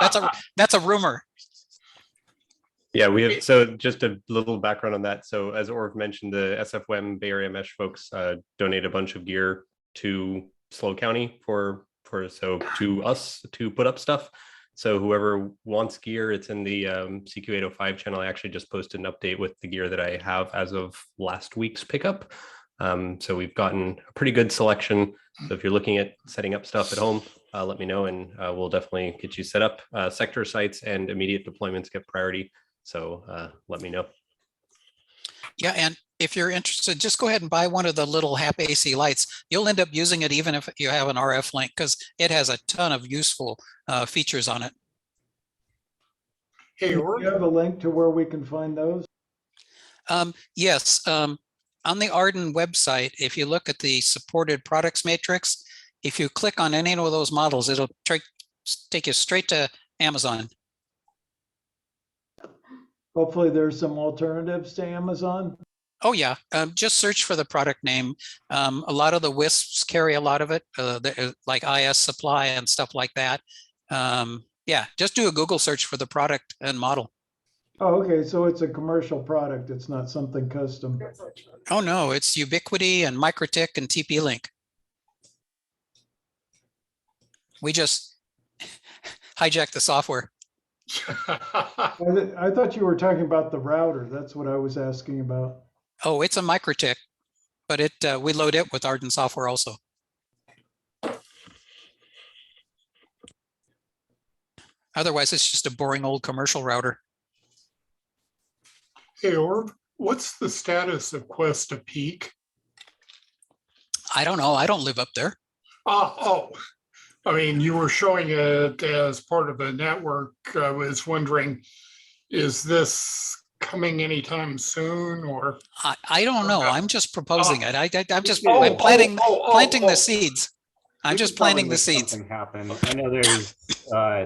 That's a rumor. Yeah, we have. So just a little background on that. So as Orv mentioned, the SFWM Bay Area Mesh folks donate a bunch of gear to SLO County to us to put up stuff. So whoever wants gear, it's in the CQ805 channel. I actually just posted an update with the gear that I have as of last week's pickup. So we've gotten a pretty good selection. So if you're looking at setting up stuff at home, let me know and we'll definitely get you set up. Sector sites and immediate deployments get priority. So let me know. Yeah, and if you're interested, just go ahead and buy one of the little HAP AC lights. You'll end up using it even if you have an RF link, because it has a ton of useful features on it. Hey, do you have a link to where we can find those? Yes, on the Arden website, if you look at the supported products matrix, if you click on any of those models, it'll take you straight to Amazon. Hopefully there's some alternatives to Amazon. Oh yeah, just search for the product name. A lot of the WISPs carry a lot of it, like IS Supply and stuff like that. Yeah, just do a Google search for the product and model. Oh, okay, so it's a commercial product. It's not something custom. Oh no, it's Ubiquity and MikroTik and TP-Link. We just hijacked the software. I thought you were talking about the router. That's what I was asking about. Oh, it's a MikroTik, but we load it with Arden software also. Otherwise, it's just a boring old commercial router. Hey, Orv, what's the status of Quest to Peak? I don't know. I don't live up there. Oh, I mean, you were showing it as part of a network. I was wondering, is this coming anytime soon, or? I don't know. I'm just proposing it. I'm just Oh, I'm planting oh. the seeds. I'm just planting the seeds. Something happen. I know there's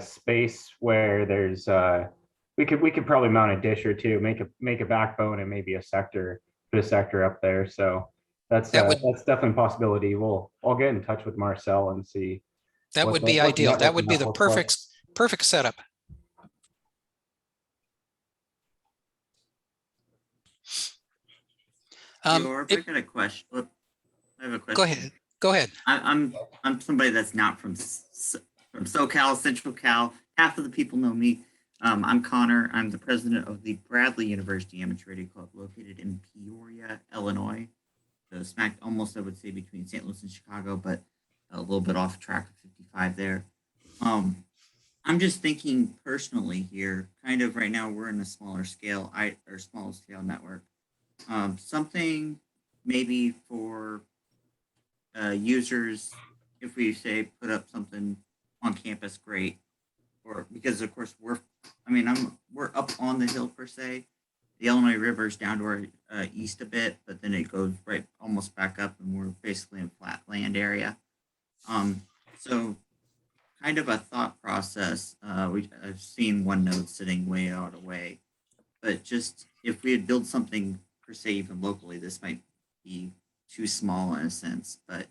space where there's we could probably mount a dish or two, make a backbone and maybe a sector, put a sector up there. So that's definitely a possibility. I'll get in touch with Marcel and see. That would be ideal. That would be the perfect setup. Orv, I it- got a question. I have a question. Go ahead. Go ahead. I'm somebody that's not from from SoCal, Central Cal. Half of the people know me. I'm Connor. I'm the president of the Bradley University Amateur Radio Club, located in Peoria, Illinois. So smack almost, I would say, between St. Louis and Chicago, but a little bit off track of 55 there. I'm just thinking personally here. Kind of right now, we're in a smaller scale, smaller scale network. Something maybe for users, if we say put up something on campus, great. Or because of course we're up on the hill per se. The Illinois River is down to our east a bit, but then it goes right almost back up, and we're basically in flat land area. So kind of a thought process. I've seen one node sitting way out of way, but just if we had built something per se even locally, this might be too small in a sense. But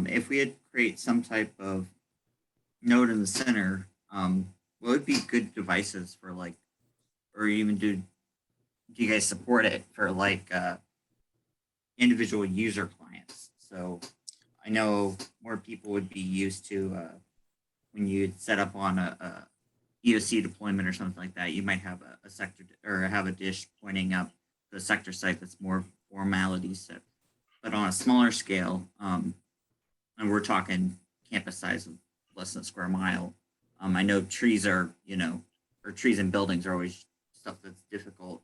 if we had create some type of node in the center, what would be good devices for like, or even do you guys support it for like individual user clients? So I know more people would be used to when you set up on a EOC deployment or something like that, you might have a sector or have a dish pointing up to a sector site that's more formality set. But on a smaller scale, and we're talking campus size of less than a square mile, I know trees are, or trees and buildings are always stuff that's difficult.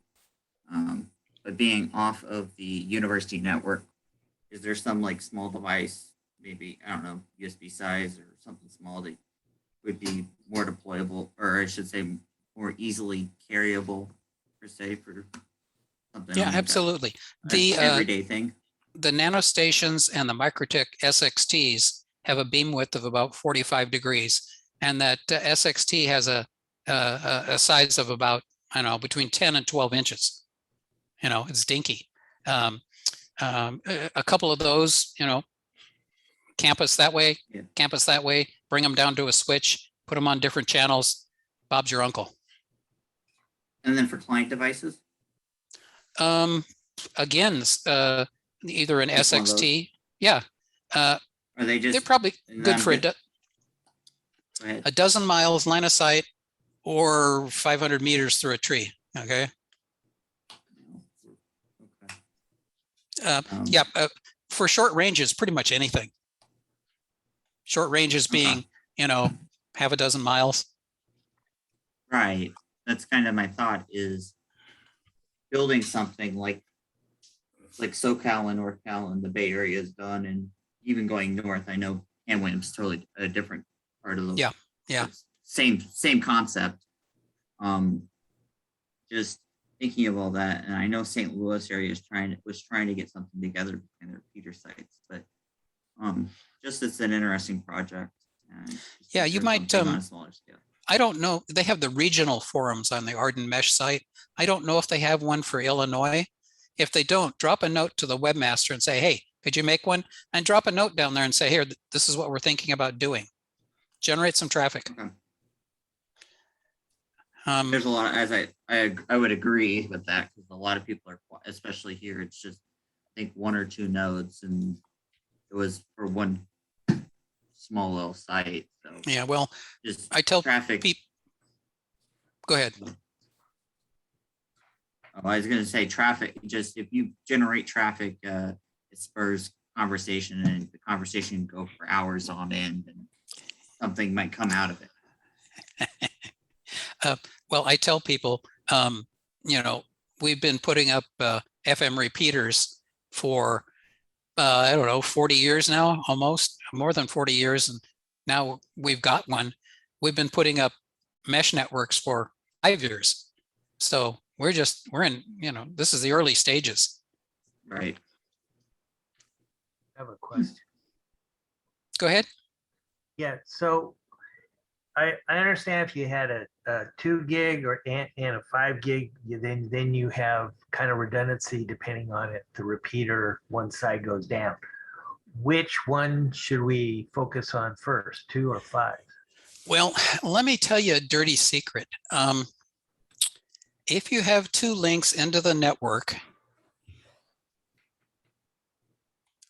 But being off of the university network, is there some like small device, maybe, I don't know, USB size or something small that would be more deployable, or I should say more easily carryable per se for something? Yeah, like absolutely. an everyday thing. The nanostations and the Microtech SXTs have a beam width of about 45 degrees. And that SXT has a size of about, I don't know, between 10 and 12 inches. It's dinky. A couple of those, campus that way, campus that way, bring them down to a switch, put them on different channels. Bob's your uncle. And then for client devices? Again, either an Just one of SXT. Yeah. Are they just? They're probably good for Go ahead. a dozen miles line of sight or 500 meters through a tree. Okay. Yeah. For short ranges, pretty much anything. Short ranges being, half a dozen miles. Right. That's kind of my thought, is building something like SoCal and North Cal and the Bay Area is done, and even going north. I know Williams is totally a different part of the yeah same concept. Just thinking of all that, and I know St. Louis area was trying to get something together in their repeater sites, but just it's an interesting project. Yeah, you might on a smaller scale. I don't know. They have the regional forums on the Arden Mesh site. I don't know if they have one for Illinois. If they don't, drop a note to the webmaster and say, hey, could you make one? And drop a note down there and say, here, this is what we're thinking about doing. Generate some traffic. Okay. There's a lot of, as I would agree with that, because a lot of people are, especially here, it's just, I think, one or two nodes, and it was for one small little site. So yeah, well, just I tell traffic. people, go ahead. Oh, I was going to say traffic. Just if you generate traffic, it spurs conversation, and the conversation can go for hours on end, and something might come out of it. Well, I tell people, we've been putting up FM repeaters for, I don't know, 40 years now, almost more than 40 years. And now we've got one. We've been putting up mesh networks for 5 years. So we're in, this is the early stages. Right. I have a question. Go ahead. Yeah, so I understand if you had a 2 gig and a 5 gig, then you have kind of redundancy depending on it. The repeater, one side goes down. Which one should we focus on first, 2 or 5? Well, let me tell you a dirty secret. If you have 2 links into the network,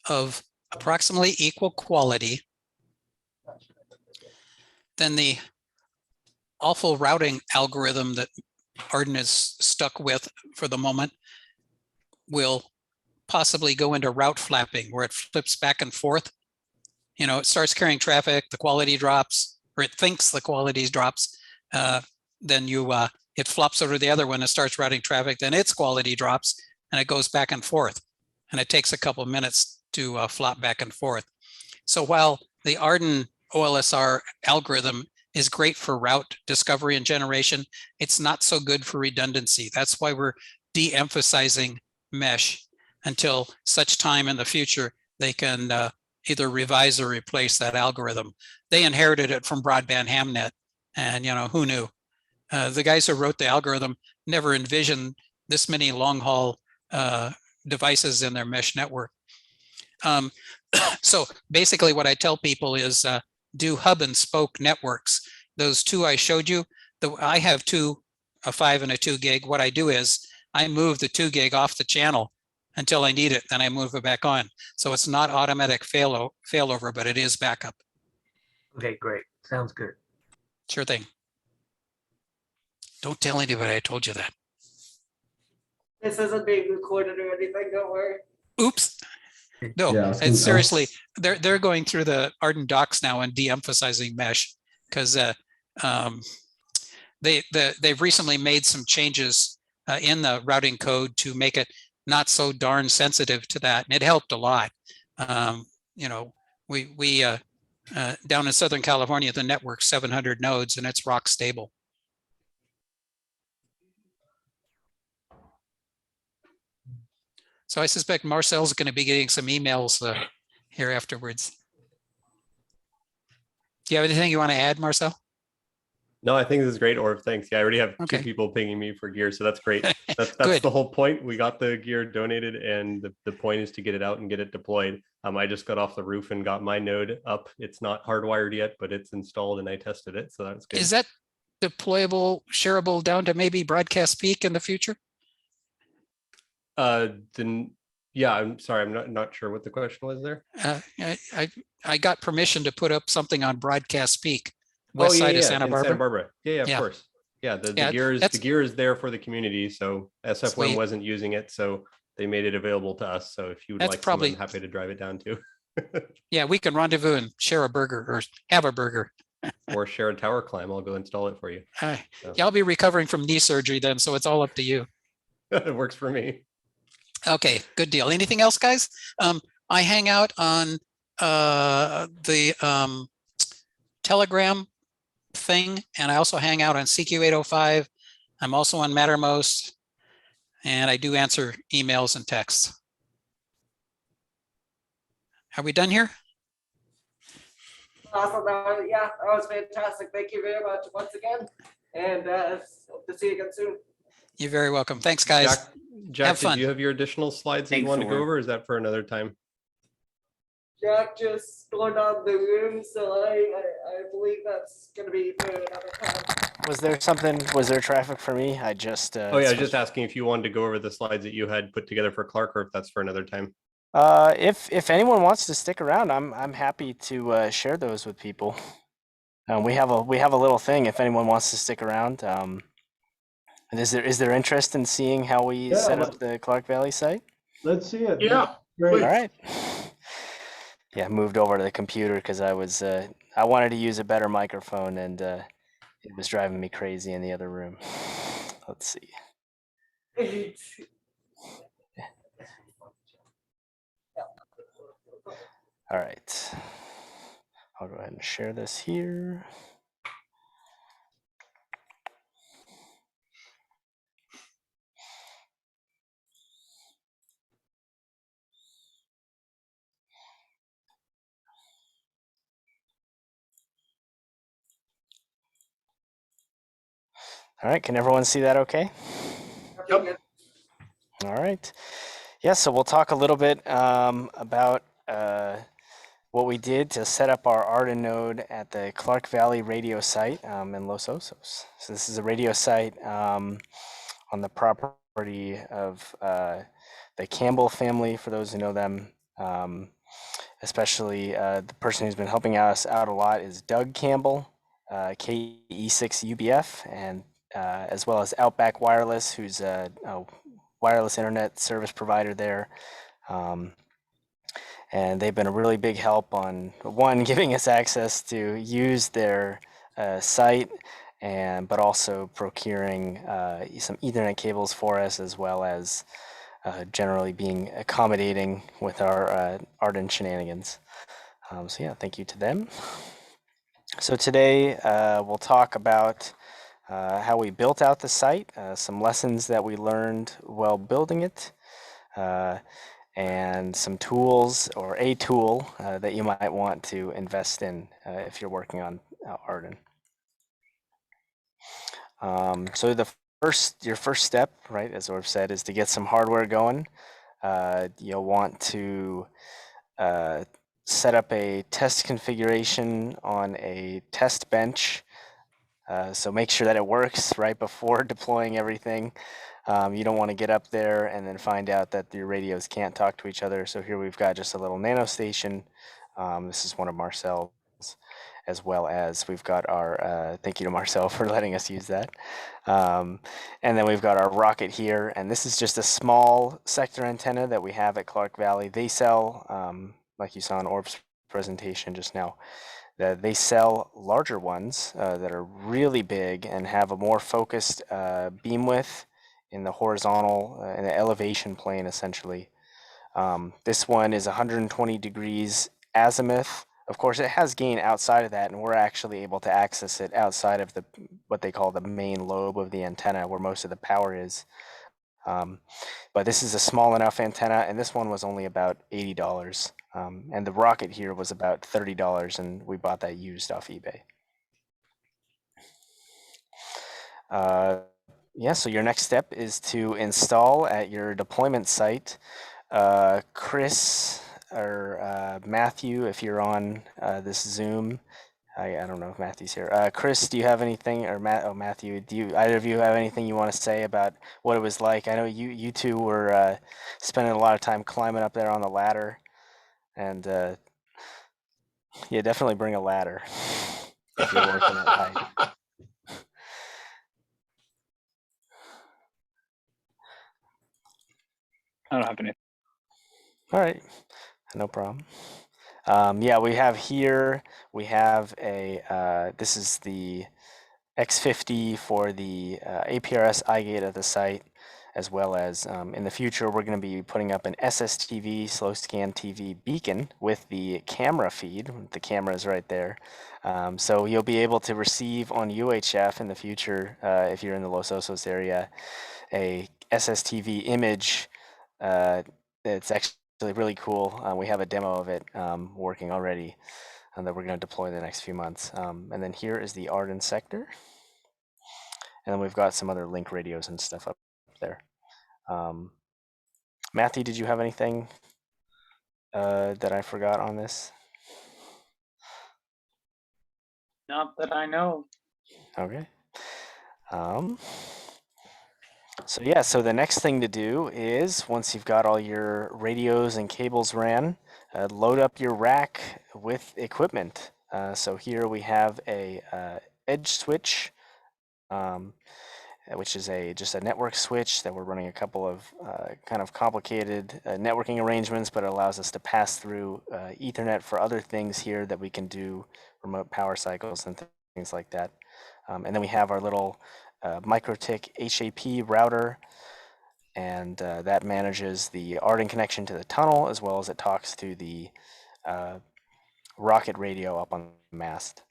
of approximately equal quality, then the awful routing algorithm that Arden is stuck with for the moment will possibly go into route flapping, where it flips back and forth. You know, it starts carrying traffic, the quality drops, or it thinks the quality drops. Then it flops over to the other one and starts routing traffic, then its quality drops and it goes back and forth. And it takes a couple of minutes to flop back and forth. So while the Arden OLSR algorithm is great for route discovery and generation, it's not so good for redundancy. That's why we're de-emphasizing mesh until such time in the future they can either revise or replace that algorithm. They inherited it from broadband hamnet, and who knew? The guys who wrote the algorithm never envisioned this many long haul devices in their mesh network. So basically what I tell people is do hub and spoke networks. Those two I showed you, I have two, a 5 and a 2 gig. What I do is I move the 2 gig off the channel until I need it, then I move it back on. So it's not automatic failover, but it is backup. Okay, great. Sounds good. Sure thing. Don't tell anybody I told you that. This isn't being recorded or anything, don't worry. Oops. No, Yeah, I was and gonna- seriously, they're going through the Arden docs now and de-emphasizing mesh because they've recently made some changes in the routing code to make it not so darn sensitive to that, and it helped a lot. We down in Southern California, the network's 700 nodes and it's rock stable. So I suspect Marcel's going to be getting some emails here afterwards. Do you have anything you want to add, Marcel? No, I think this is great, Orv. Thanks. Yeah, I already have Okay. 2 people pinging me for gear, so that's great. That's Good. the whole point. We got the gear donated, and the point is to get it out and get it deployed. I just got off the roof and got my node up. It's not hardwired yet, but it's installed and I tested it, so that's good. Is that deployable, shareable down to maybe broadcast peak in the future? Then yeah, I'm sorry, I'm not sure what the question was there. I got permission to put up something on broadcast peak, west side of Santa in Barbara. Santa Barbara. Yeah, of Yeah. course. Yeah, the Yeah, gear that's- is there for the community. So SFWM Sweet. wasn't using it, so they made it available to us. So if you would That's like probably- some, I'm happy to drive it down too. Yeah, we can rendezvous and share a burger or have a burger. Or share a tower climb. I'll go install it for you. Yeah, So. I'll be recovering from knee surgery then, so it's all up to you. It works for me. Okay, good deal. Anything else, guys? I hang out on the Telegram thing, and I also hang out on CQ805. I'm also on Mattermost, and I do answer emails and texts. Are we done here? Awesome. Yeah, that was fantastic. Thank you very much once again. And hope to see you again soon. You're very welcome. Thanks, guys. Jack, Have fun. did you have your additional slides that you Thanks, wanted to go Orv. over? Or is that for another time? Jack just stormed out of the room, so I believe that's going to be for another time. Was there traffic for me? I just. Oh yeah, I was just asking if you wanted to go over the slides that you had put together for Clark, or if that's for another time. If anyone wants to stick around, I'm happy to share those with people. We have a little thing if anyone wants to stick around. And is there interest in seeing how we Yeah, set up the Clark Valley site? Let's see it. Yeah, Great. All right. Yeah, moved over to the computer because I wanted to use a better microphone, and it was driving me crazy in the other room. Let's see. All right. I'll go ahead and share this here. All right, can everyone see that okay? Yep. All right. Yeah, so we'll talk a little bit about what we did to set up our Arden node at the Clark Valley radio site in Los Osos. So this is a radio site on the property of the Campbell family, for those who know them. especially the person who's been helping us out a lot is Doug Campbell, KE6UBF, and as well as Outback Wireless, who's a wireless internet service provider there. And they've been a really big help on, one, giving us access to use their site, but also procuring some Ethernet cables for us, as well as generally being accommodating with our Arden shenanigans. So yeah, thank you to them. So today we'll talk about how we built out the site, some lessons that we learned while building it, and some tools, or a tool that you might want to invest in if you're working on Arden. So your first step, right, as Orv said, is to get some hardware going. You'll want to set up a test configuration on a test bench. So make sure that it works right before deploying everything. You don't want to get up there and then find out that your radios can't talk to each other. So here we've got just a little nano station. This is one of Marcel's, as well as we've got our, thank you to Marcel for letting us use that. And then we've got our rocket here, and this is just a small sector antenna that we have at Clark Valley. They sell, like you saw in Orb's presentation just now, they sell larger ones that are really big and have a more focused beam width in the horizontal, in the elevation plane, essentially. This one is 120 degrees azimuth. Of course, it has gain outside of that, and we're actually able to access it outside of what they call the main lobe of the antenna, where most of the power is. But this is a small enough antenna, and this one was only about $80. And the rocket here was about $30, and we bought that used off eBay. Yeah, so your next step is to install at your deployment site. Chris or Matthew, if you're on this Zoom, I don't know if Matthew's here. Chris, do you have anything, or Matthew, do either of you have anything you want to say about what it was like? I know you two were spending a lot of time climbing up there on the ladder, and yeah, definitely bring a ladder if you're working at height. I don't have any. All right, no problem. Yeah, we have here, we have a, this is the X50 for the APRS iGate at the site, as well as in the future, we're going to be putting up an SSTV, slow scan TV beacon with the camera feed. The camera is right there. So you'll be able to receive on UHF in the future, if you're in the Los Osos area, a SSTV image. It's actually really cool. We have a demo of it working already that we're going to deploy in the next few months. And then here is the Arden sector. And then we've got some other link radios and stuff up there. Matthew, did you have anything that I forgot on this? Not that I know. Okay. So yeah, so the next thing to do is, once you've got all your radios and cables ran, load up your rack with equipment. So here we have a edge switch, which is just a network switch that we're running a couple of kind of complicated networking arrangements, but it allows us to pass through Ethernet for other things here that we can do, remote power cycles and things like that. And then we have our little MikroTik HAP router, and that manages the Arden connection to the tunnel, as well as it talks to the rocket radio up on the mast.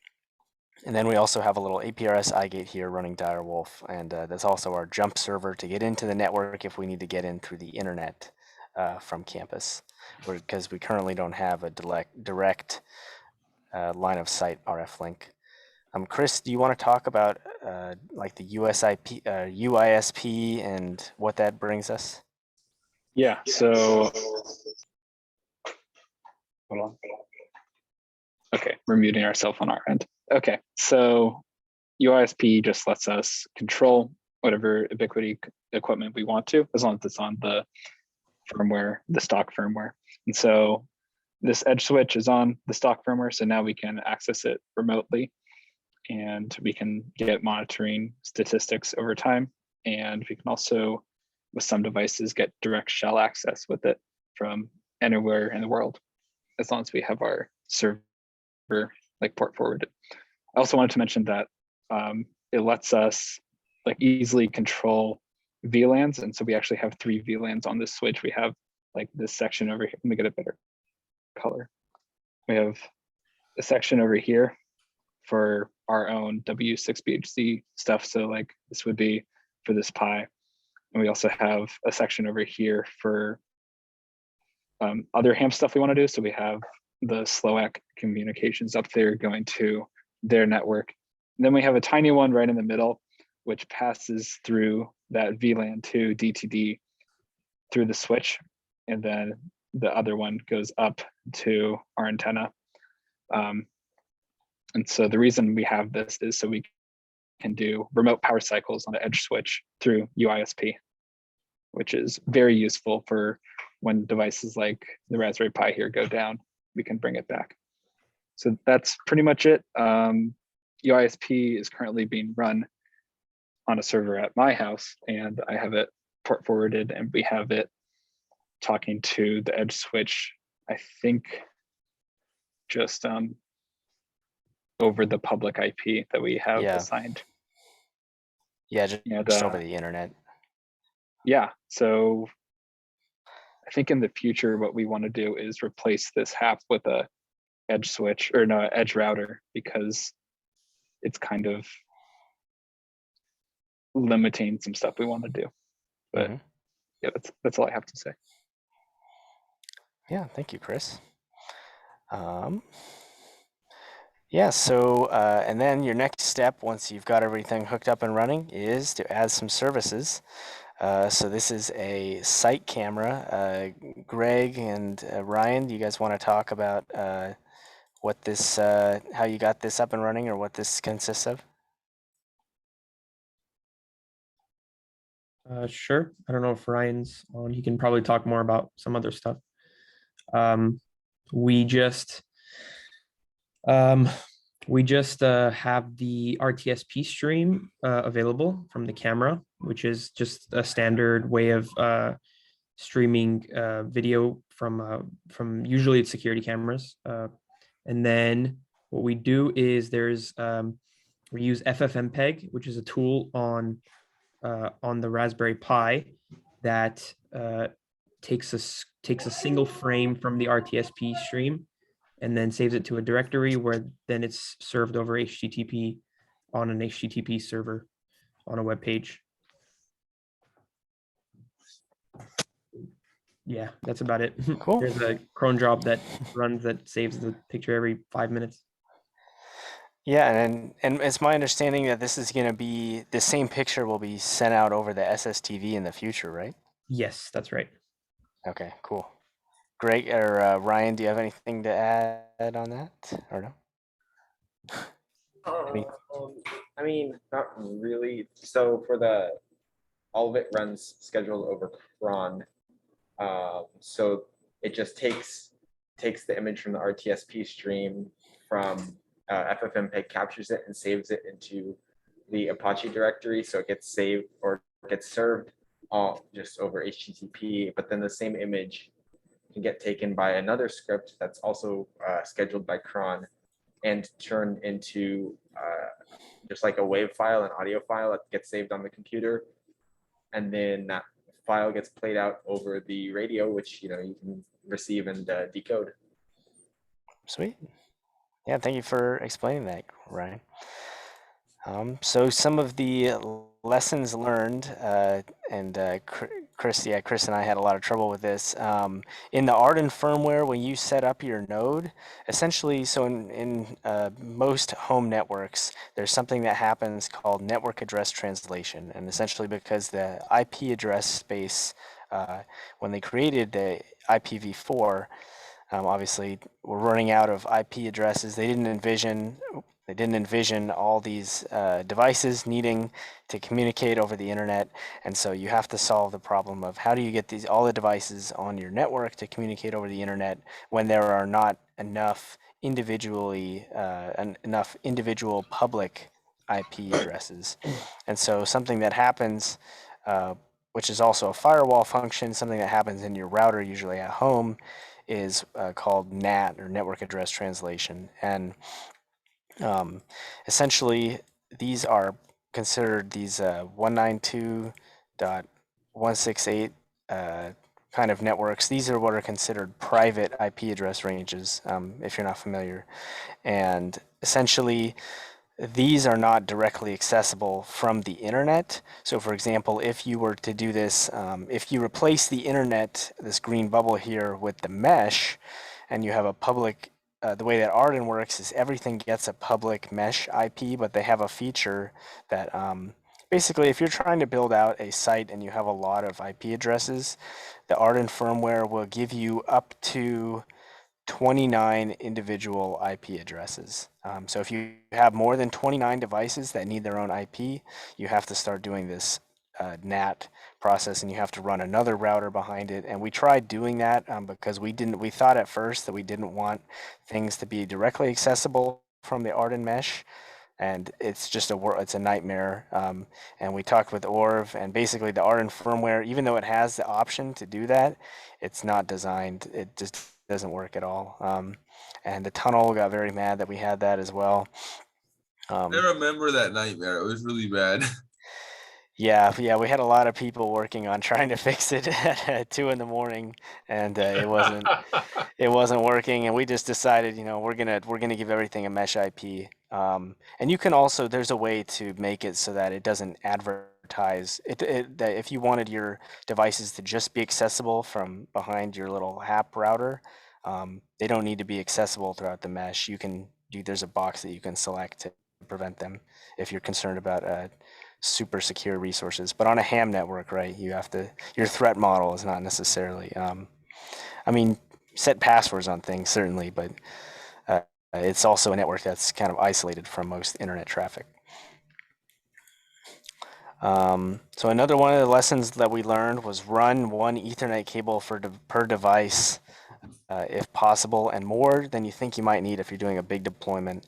And then we also have a little APRS iGate here running Direwolf, and that's also our jump server to get into the network if we need to get in through the internet from campus, because we currently don't have a direct line of sight RF link. Chris, do you want to talk about like the UISP and what that brings us? Yeah, so hold on. Okay, we're muting ourselves on our end. Okay, so UISP just lets us control whatever Ubiquity equipment we want to, as long as it's on the firmware, the stock firmware. And so this edge switch is on the stock firmware, so now we can access it remotely, and we can get monitoring statistics over time. And we can also, with some devices, get direct shell access with it from anywhere in the world, as long as we have our server like port forwarded. I also wanted to mention that it lets us like easily control VLANs. And so we actually have 3 VLANs on this switch. We have like this section over here. Let me get a better color. We have a section over here for our own W6BHC stuff. So like this would be for this Pi. And we also have a section over here for other ham stuff we want to do. So we have the SLOAC communications up there going to their network. And then we have a tiny one right in the middle, which passes through that VLAN to DTD through the switch. And then the other one goes up to our antenna. And so the reason we have this is so we can do remote power cycles on the edge switch through UISP, which is very useful for when devices like the Raspberry Pi here go down, we can bring it back. So that's pretty much it. UISP is currently being run on a server at my house, and I have it port forwarded, and we have it talking to the edge switch, I think just over the public IP that we have assigned. Yeah, just over the internet. Yeah, so I think in the future, what we want to do is replace this HAP with a edge switch, or no, edge router, because it's kind of limiting some stuff we want to do. But yeah, that's all I have to say. Yeah, thank you, Chris. Yeah, so and then your next step, once you've got everything hooked up and running, is to add some services. So this is a site camera. Greg and Ryan, do you guys want to talk about what this, how you got this up and running, or what this consists of? Sure. I don't know if Ryan's on. He can probably talk more about some other stuff. We just have the RTSP stream available from the camera, which is just a standard way of streaming video from usually it's security cameras. And then what we do is we use FFmpeg, which is a tool on the Raspberry Pi that takes a single frame from the RTSP stream and then saves it to a directory where then it's served over HTTP on an HTTP server on a web page. Yeah, that's about it. Cool. There's a cron job that runs that saves the picture every 5 minutes. Yeah, and it's my understanding that this is going to be, the same picture will be sent out over the SSTV in the future, right? Yes, that's right. Okay, cool. Greg or Ryan, do you have anything to add on that, or no? I mean, not really. So for all of it runs scheduled over cron. So it just takes the image from the RTSP stream from FFmpeg, captures it and saves it into the Apache directory. So it gets saved or gets served all just over HTTP, but then the same image can get taken by another script that's also scheduled by cron and turned into just like a WAV file, an audio file that gets saved on the computer. And then that file gets played out over the radio, which you can receive and decode. Sweet. Yeah, thank you for explaining that, Ryan. So some of the lessons learned, and Chris and I had a lot of trouble with this. In the Arden firmware, when you set up your node, essentially, so in most home networks, there's something that happens called network address translation. And essentially because the IP address space, when they created the IPv4, obviously we're running out of IP addresses. They didn't envision They didn't envision all these devices needing to communicate over the internet, and so you have to solve the problem of how do you get all the devices on your network to communicate over the internet when there are not enough enough individual public IP addresses. And so something that happens, which is also a firewall function, something that happens in your router, usually at home, is called NAT, or network address translation. And essentially, these are considered these 192.168 kind of networks. These are what are considered private IP address ranges, if you're not familiar. And essentially, these are not directly accessible from the internet. So for example, if you were to do this, if you replace the internet, this green bubble here, with the mesh, and you have a public, the way that Arden works is everything gets a public mesh IP, but they have a feature that basically if you're trying to build out a site and you have a lot of IP addresses, the Arden firmware will give you up to 29 individual IP addresses. So if you have more than 29 devices that need their own IP, you have to start doing this NAT process, and you have to run another router behind it. And we tried doing that because we thought at first that we didn't want things to be directly accessible from the Arden mesh. And it's just it's a nightmare. And we talked with Orv, and basically the Arden firmware, even though it has the option to do that, it's not designed. It just doesn't work at all. And the tunnel got very mad that we had that as well. I remember that nightmare. It was really bad. Yeah, we had a lot of people working on trying to fix it at 2 a.m, and it wasn't working. And we just decided, we're gonna give everything a mesh IP. And you can also, there's a way to make it so that it doesn't advertise that if you wanted your devices to just be accessible from behind your little HAP router, they don't need to be accessible throughout the mesh. There's a box that you can select to prevent them if you're concerned about super secure resources. But on a ham network, right, your threat model is not necessarily, set passwords on things certainly, but it's also a network that's kind of isolated from most internet traffic. So another one of the lessons that we learned was run one Ethernet cable per device, if possible, and more than you think you might need if you're doing a big deployment.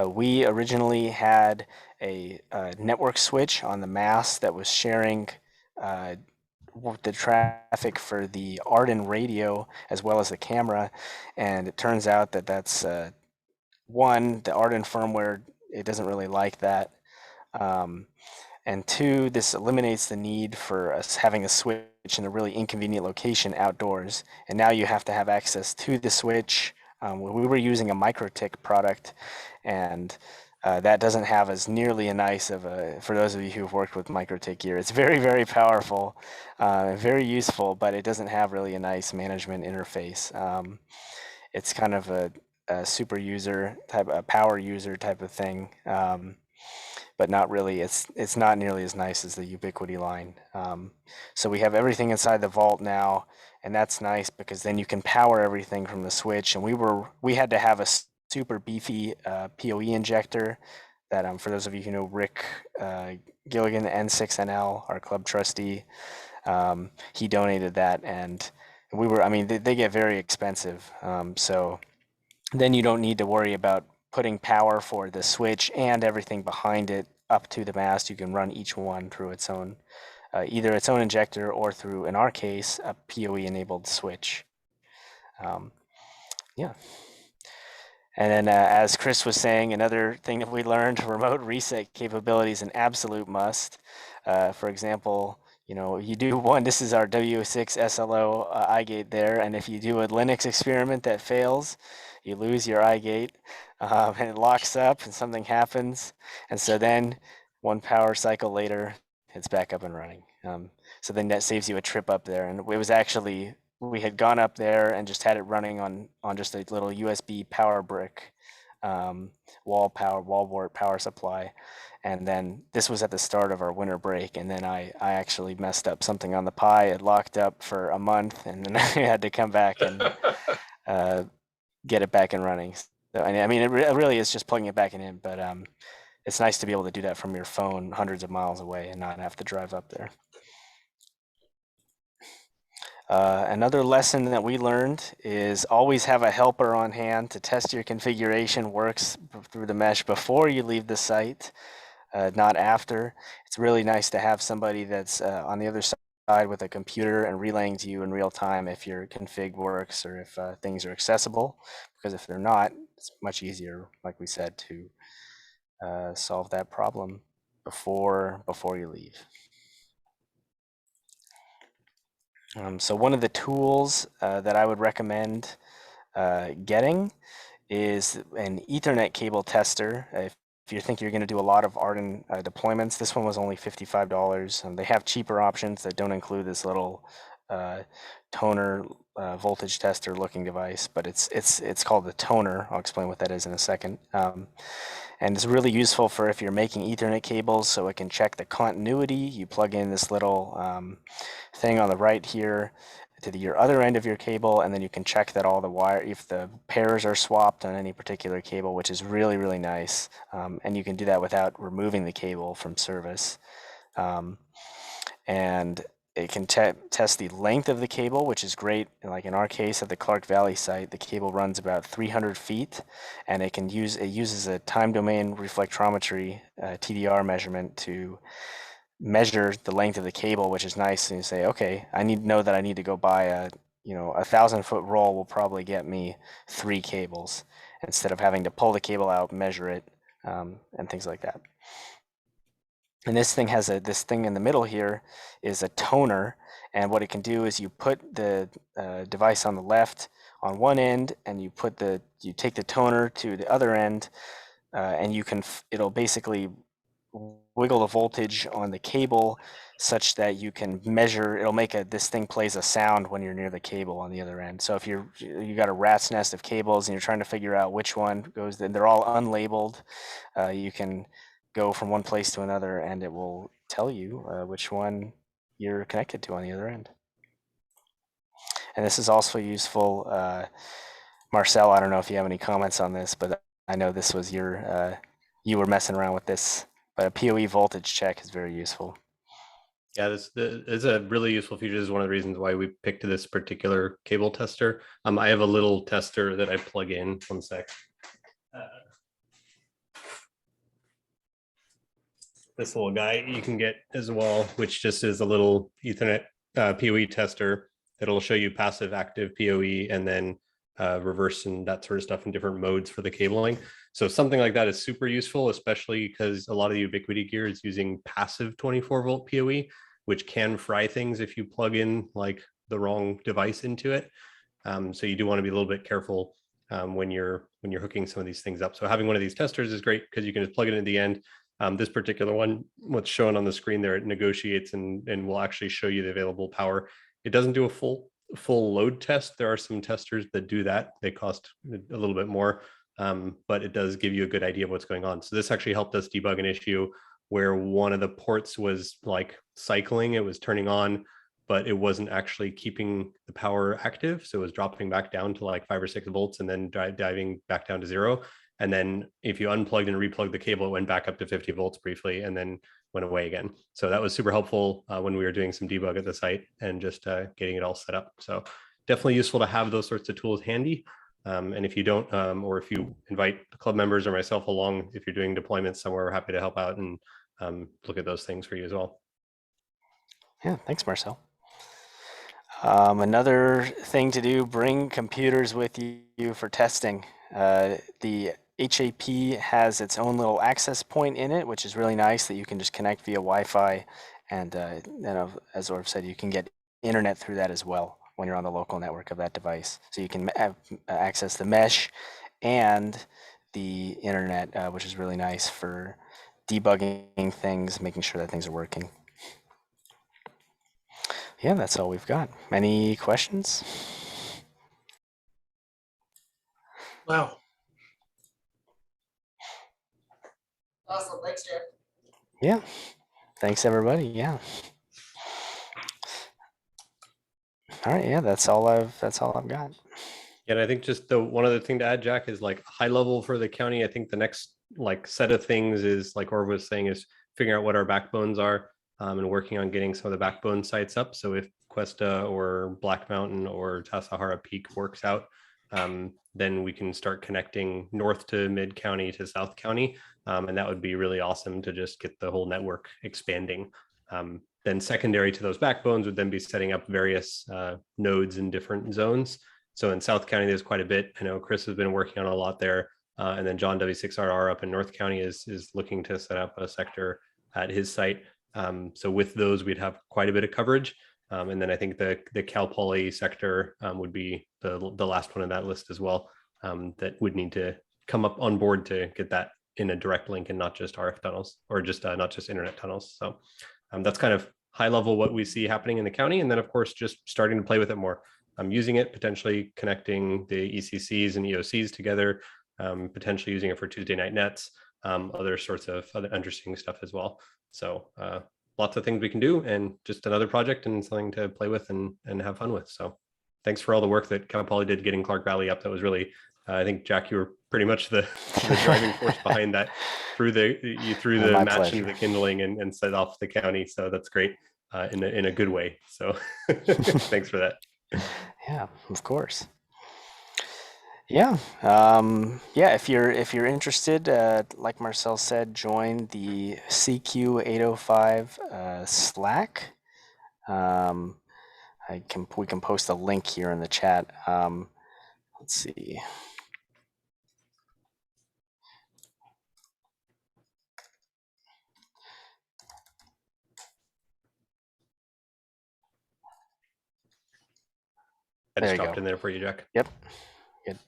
We originally had a network switch on the mast that was sharing the traffic for the Arden radio as well as the camera, and it turns out that that's one, the Arden firmware, it doesn't really like that. And two, this eliminates the need for us having a switch in a really inconvenient location outdoors. And now you have to have access to the switch. We were using a MikroTik product, and that doesn't have as nearly a nice of a, for those of you who've worked with MikroTik gear, it's very, very powerful, very useful, but it doesn't have really a nice management interface. It's kind of a super user type, a power user type of thing. But not really, it's not nearly as nice as the Ubiquity line. So we have everything inside the vault now, and that's nice because then you can power everything from the switch. And we had to have a super beefy PoE injector that, for those of you who know Rick Gilligan, N6NL, our club trustee, he donated that, and they get very expensive. So then you don't need to worry about putting power for the switch and everything behind it up to the mast. You can run each one through its own, either its own injector or through, in our case, a PoE-enabled switch. Yeah. And then as Chris was saying, another thing that we learned, remote reset capability is an absolute must. For example, you do one, this is our W6 SLO iGate there, and if you do a Linux experiment that fails, you lose your iGate, and it locks up and something happens. And so then one power cycle later, it's back up and running. So then that saves you a trip up there. And it was actually, we had gone up there and just had it running on just a little USB power brick, wall wart power supply. And then this was at the start of our winter break. And then I actually messed up something on the Pi. It locked up for a month, and then I had to come back and get it back and running. So, I mean, it really is just plugging it back in, but it's nice to be able to do that from your phone hundreds of miles away and not have to drive up there. Another lesson that we learned is always have a helper on hand to test your configuration works through the mesh before you leave the site, not after. It's really nice to have somebody that's on the other side with a computer and relaying to you in real time if your config works or if things are accessible, because if they're not, it's much easier, like we said, to solve that problem before you leave. So one of the tools that I would recommend getting is an Ethernet cable tester. If you think you're going to do a lot of Arden deployments, this one was only $55. They have cheaper options that don't include this little toner voltage tester looking device, but it's called the toner. I'll explain what that is in a second. And it's really useful for if you're making Ethernet cables, so it can check the continuity. You plug in this little thing on the right here to your other end of your cable, and then you can check that all the wire, if the pairs are swapped on any particular cable, which is really, really nice. And you can do that without removing the cable from service. And it can test the length of the cable, which is great. Like in our case at the Clark Valley site, the cable runs about 300 feet, and it uses a time domain reflectometry TDR measurement to measure the length of the cable, which is nice. And you say, okay, I know that I need to go buy a 1,000-foot roll will probably get me 3 cables instead of having to pull the cable out, measure it, and things like that. And this thing has this thing in the middle here is a toner, and what it can do is you put the device on the left on one end, and you take the toner to the other end, and it'll basically wiggle the voltage on the cable such that you can measure. It'll make this thing plays a sound when you're near the cable on the other end. So if you got a rat's nest of cables and you're trying to figure out which one goes, then they're all unlabeled. You can go from one place to another, and it will tell you which one you're connected to on the other end. And this is also useful. Marcel, I don't know if you have any comments on this, but I know this was you were messing around with this, but a PoE voltage check is very useful. Yeah, this is a really useful feature. This is one of the reasons why we picked this particular cable tester. I have a little tester that I plug in. One sec. This little guy you can get as well, which just is a little Ethernet PoE tester. It'll show you passive, active PoE, and then reverse and that sort of stuff in different modes for the cabling. So something like that is super useful, especially because a lot of the Ubiquity gear is using passive 24-volt PoE, which can fry things if you plug in like the wrong device into it. So you do want to be a little bit careful when you're hooking some of these things up. So having one of these testers is great because you can just plug it in at the end. This particular one, what's shown on the screen there, it negotiates and will actually show you the available power. It doesn't do a full load test. There are some testers that do that. They cost a little bit more, but it does give you a good idea of what's going on. So this actually helped us debug an issue where one of the ports was like cycling. It was turning on, but it wasn't actually keeping the power active. So it was dropping back down to like 5 or 6 volts and then diving back down to 0. And then if you unplugged and replugged the cable, it went back up to 50 volts briefly and then went away again. So that was super helpful when we were doing some debug at the site and just getting it all set up. So definitely useful to have those sorts of tools handy. And if you don't, or if you invite club members or myself along, if you're doing deployments somewhere, we're happy to help out and look at those things for you as well. Yeah, thanks, Marcel. Another thing to do, bring computers with you for testing. The HAP has its own little access point in it, which is really nice that you can just connect via Wi-Fi. And as Orv said, you can get internet through that as well when you're on the local network of that device. So you can access the mesh and the internet, which is really nice for debugging things, making sure that things are working. Yeah, that's all we've got. Any questions? Wow. Awesome, thanks, Jeff. Yeah, thanks everybody. Yeah. All right. Yeah, that's all I've got. And I think just the one other thing to add, Jack, is like high level for the county. I think the next like set of things is like Orv was saying is figuring out what our backbones are and working on getting some of the backbone sites up. So if Cuesta or Black Mountain or Tassajara Peak works out, then we can start connecting north to mid county to South County. And that would be really awesome to just get the whole network expanding. Then secondary to those backbones would then be setting up various nodes in different zones. So in South County, there's quite a bit. I know Chris has been working on a lot there. And then John W6RR up in North County is looking to set up a sector at his site. So with those, we'd have quite a bit of coverage. And then I think the Cal Poly sector would be the last one on that list as well, that would need to come up on board to get that in a direct link and not just RF tunnels or just not just internet tunnels. So that's kind of high level what we see happening in the county. And then of course, just starting to play with it more. I'm using it, potentially connecting the ECCs and EOCs together, potentially using it for Tuesday night nets, other sorts of other interesting stuff as well. So lots of things we can do, and just another project and something to play with and have fun with. So thanks for all the work that Cal Poly did getting Clark Valley up. That was really, I think, Jack, you were pretty much the driving force behind that through the My match pleasure. and the kindling and set off the county. So that's great in a good way. So thanks for that. Yeah, of course. Yeah, yeah. If you're interested, like Marcel said, join the CQ 805 Slack. We can post a link here in the chat. Let's see. I There just you dropped go. in there for you, Jack. Yep. Good.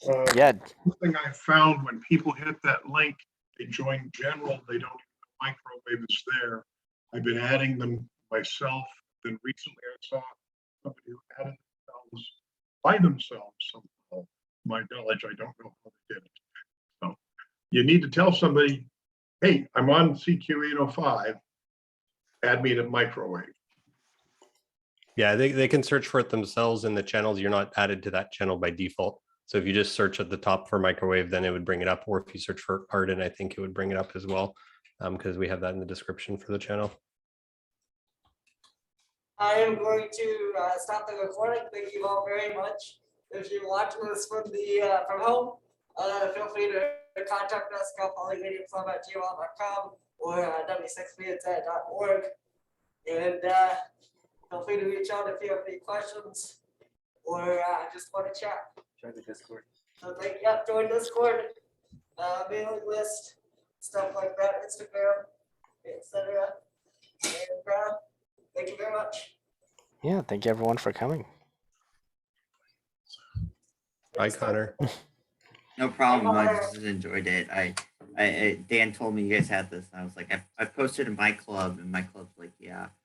Uh, Yeah. One thing I found when people hit that link, they join general, they don't even microwave is there. I've been adding them myself. Then recently I saw somebody who added themselves by themselves somehow. To my knowledge, I don't know how they did it. So you need to tell somebody, hey, I'm on CQ 805, add me to microwave. Yeah, they can search for it themselves in the channels. You're not added to that channel by default. So if you just search at the top for microwave, then it would bring it up. Or if you search for Arden, I think it would bring it up as well, because we have that in the description for the channel. I am going to stop the recording. Thank you all very much. If you're watching this from from home, feel free to contact us, calpolymediaclub@gmail.com or w6bia.org. And feel free to reach out if you have any questions or just want to chat. Join the Discord. So join Discord, mailing list, stuff like that, Instagram, etc. And thank you very much. Yeah. Thank you everyone for coming. Bye, Connor. No problem. I just enjoyed it. I Dan told me you guys had this, and I was like, I posted in my club, and my club's like, yeah.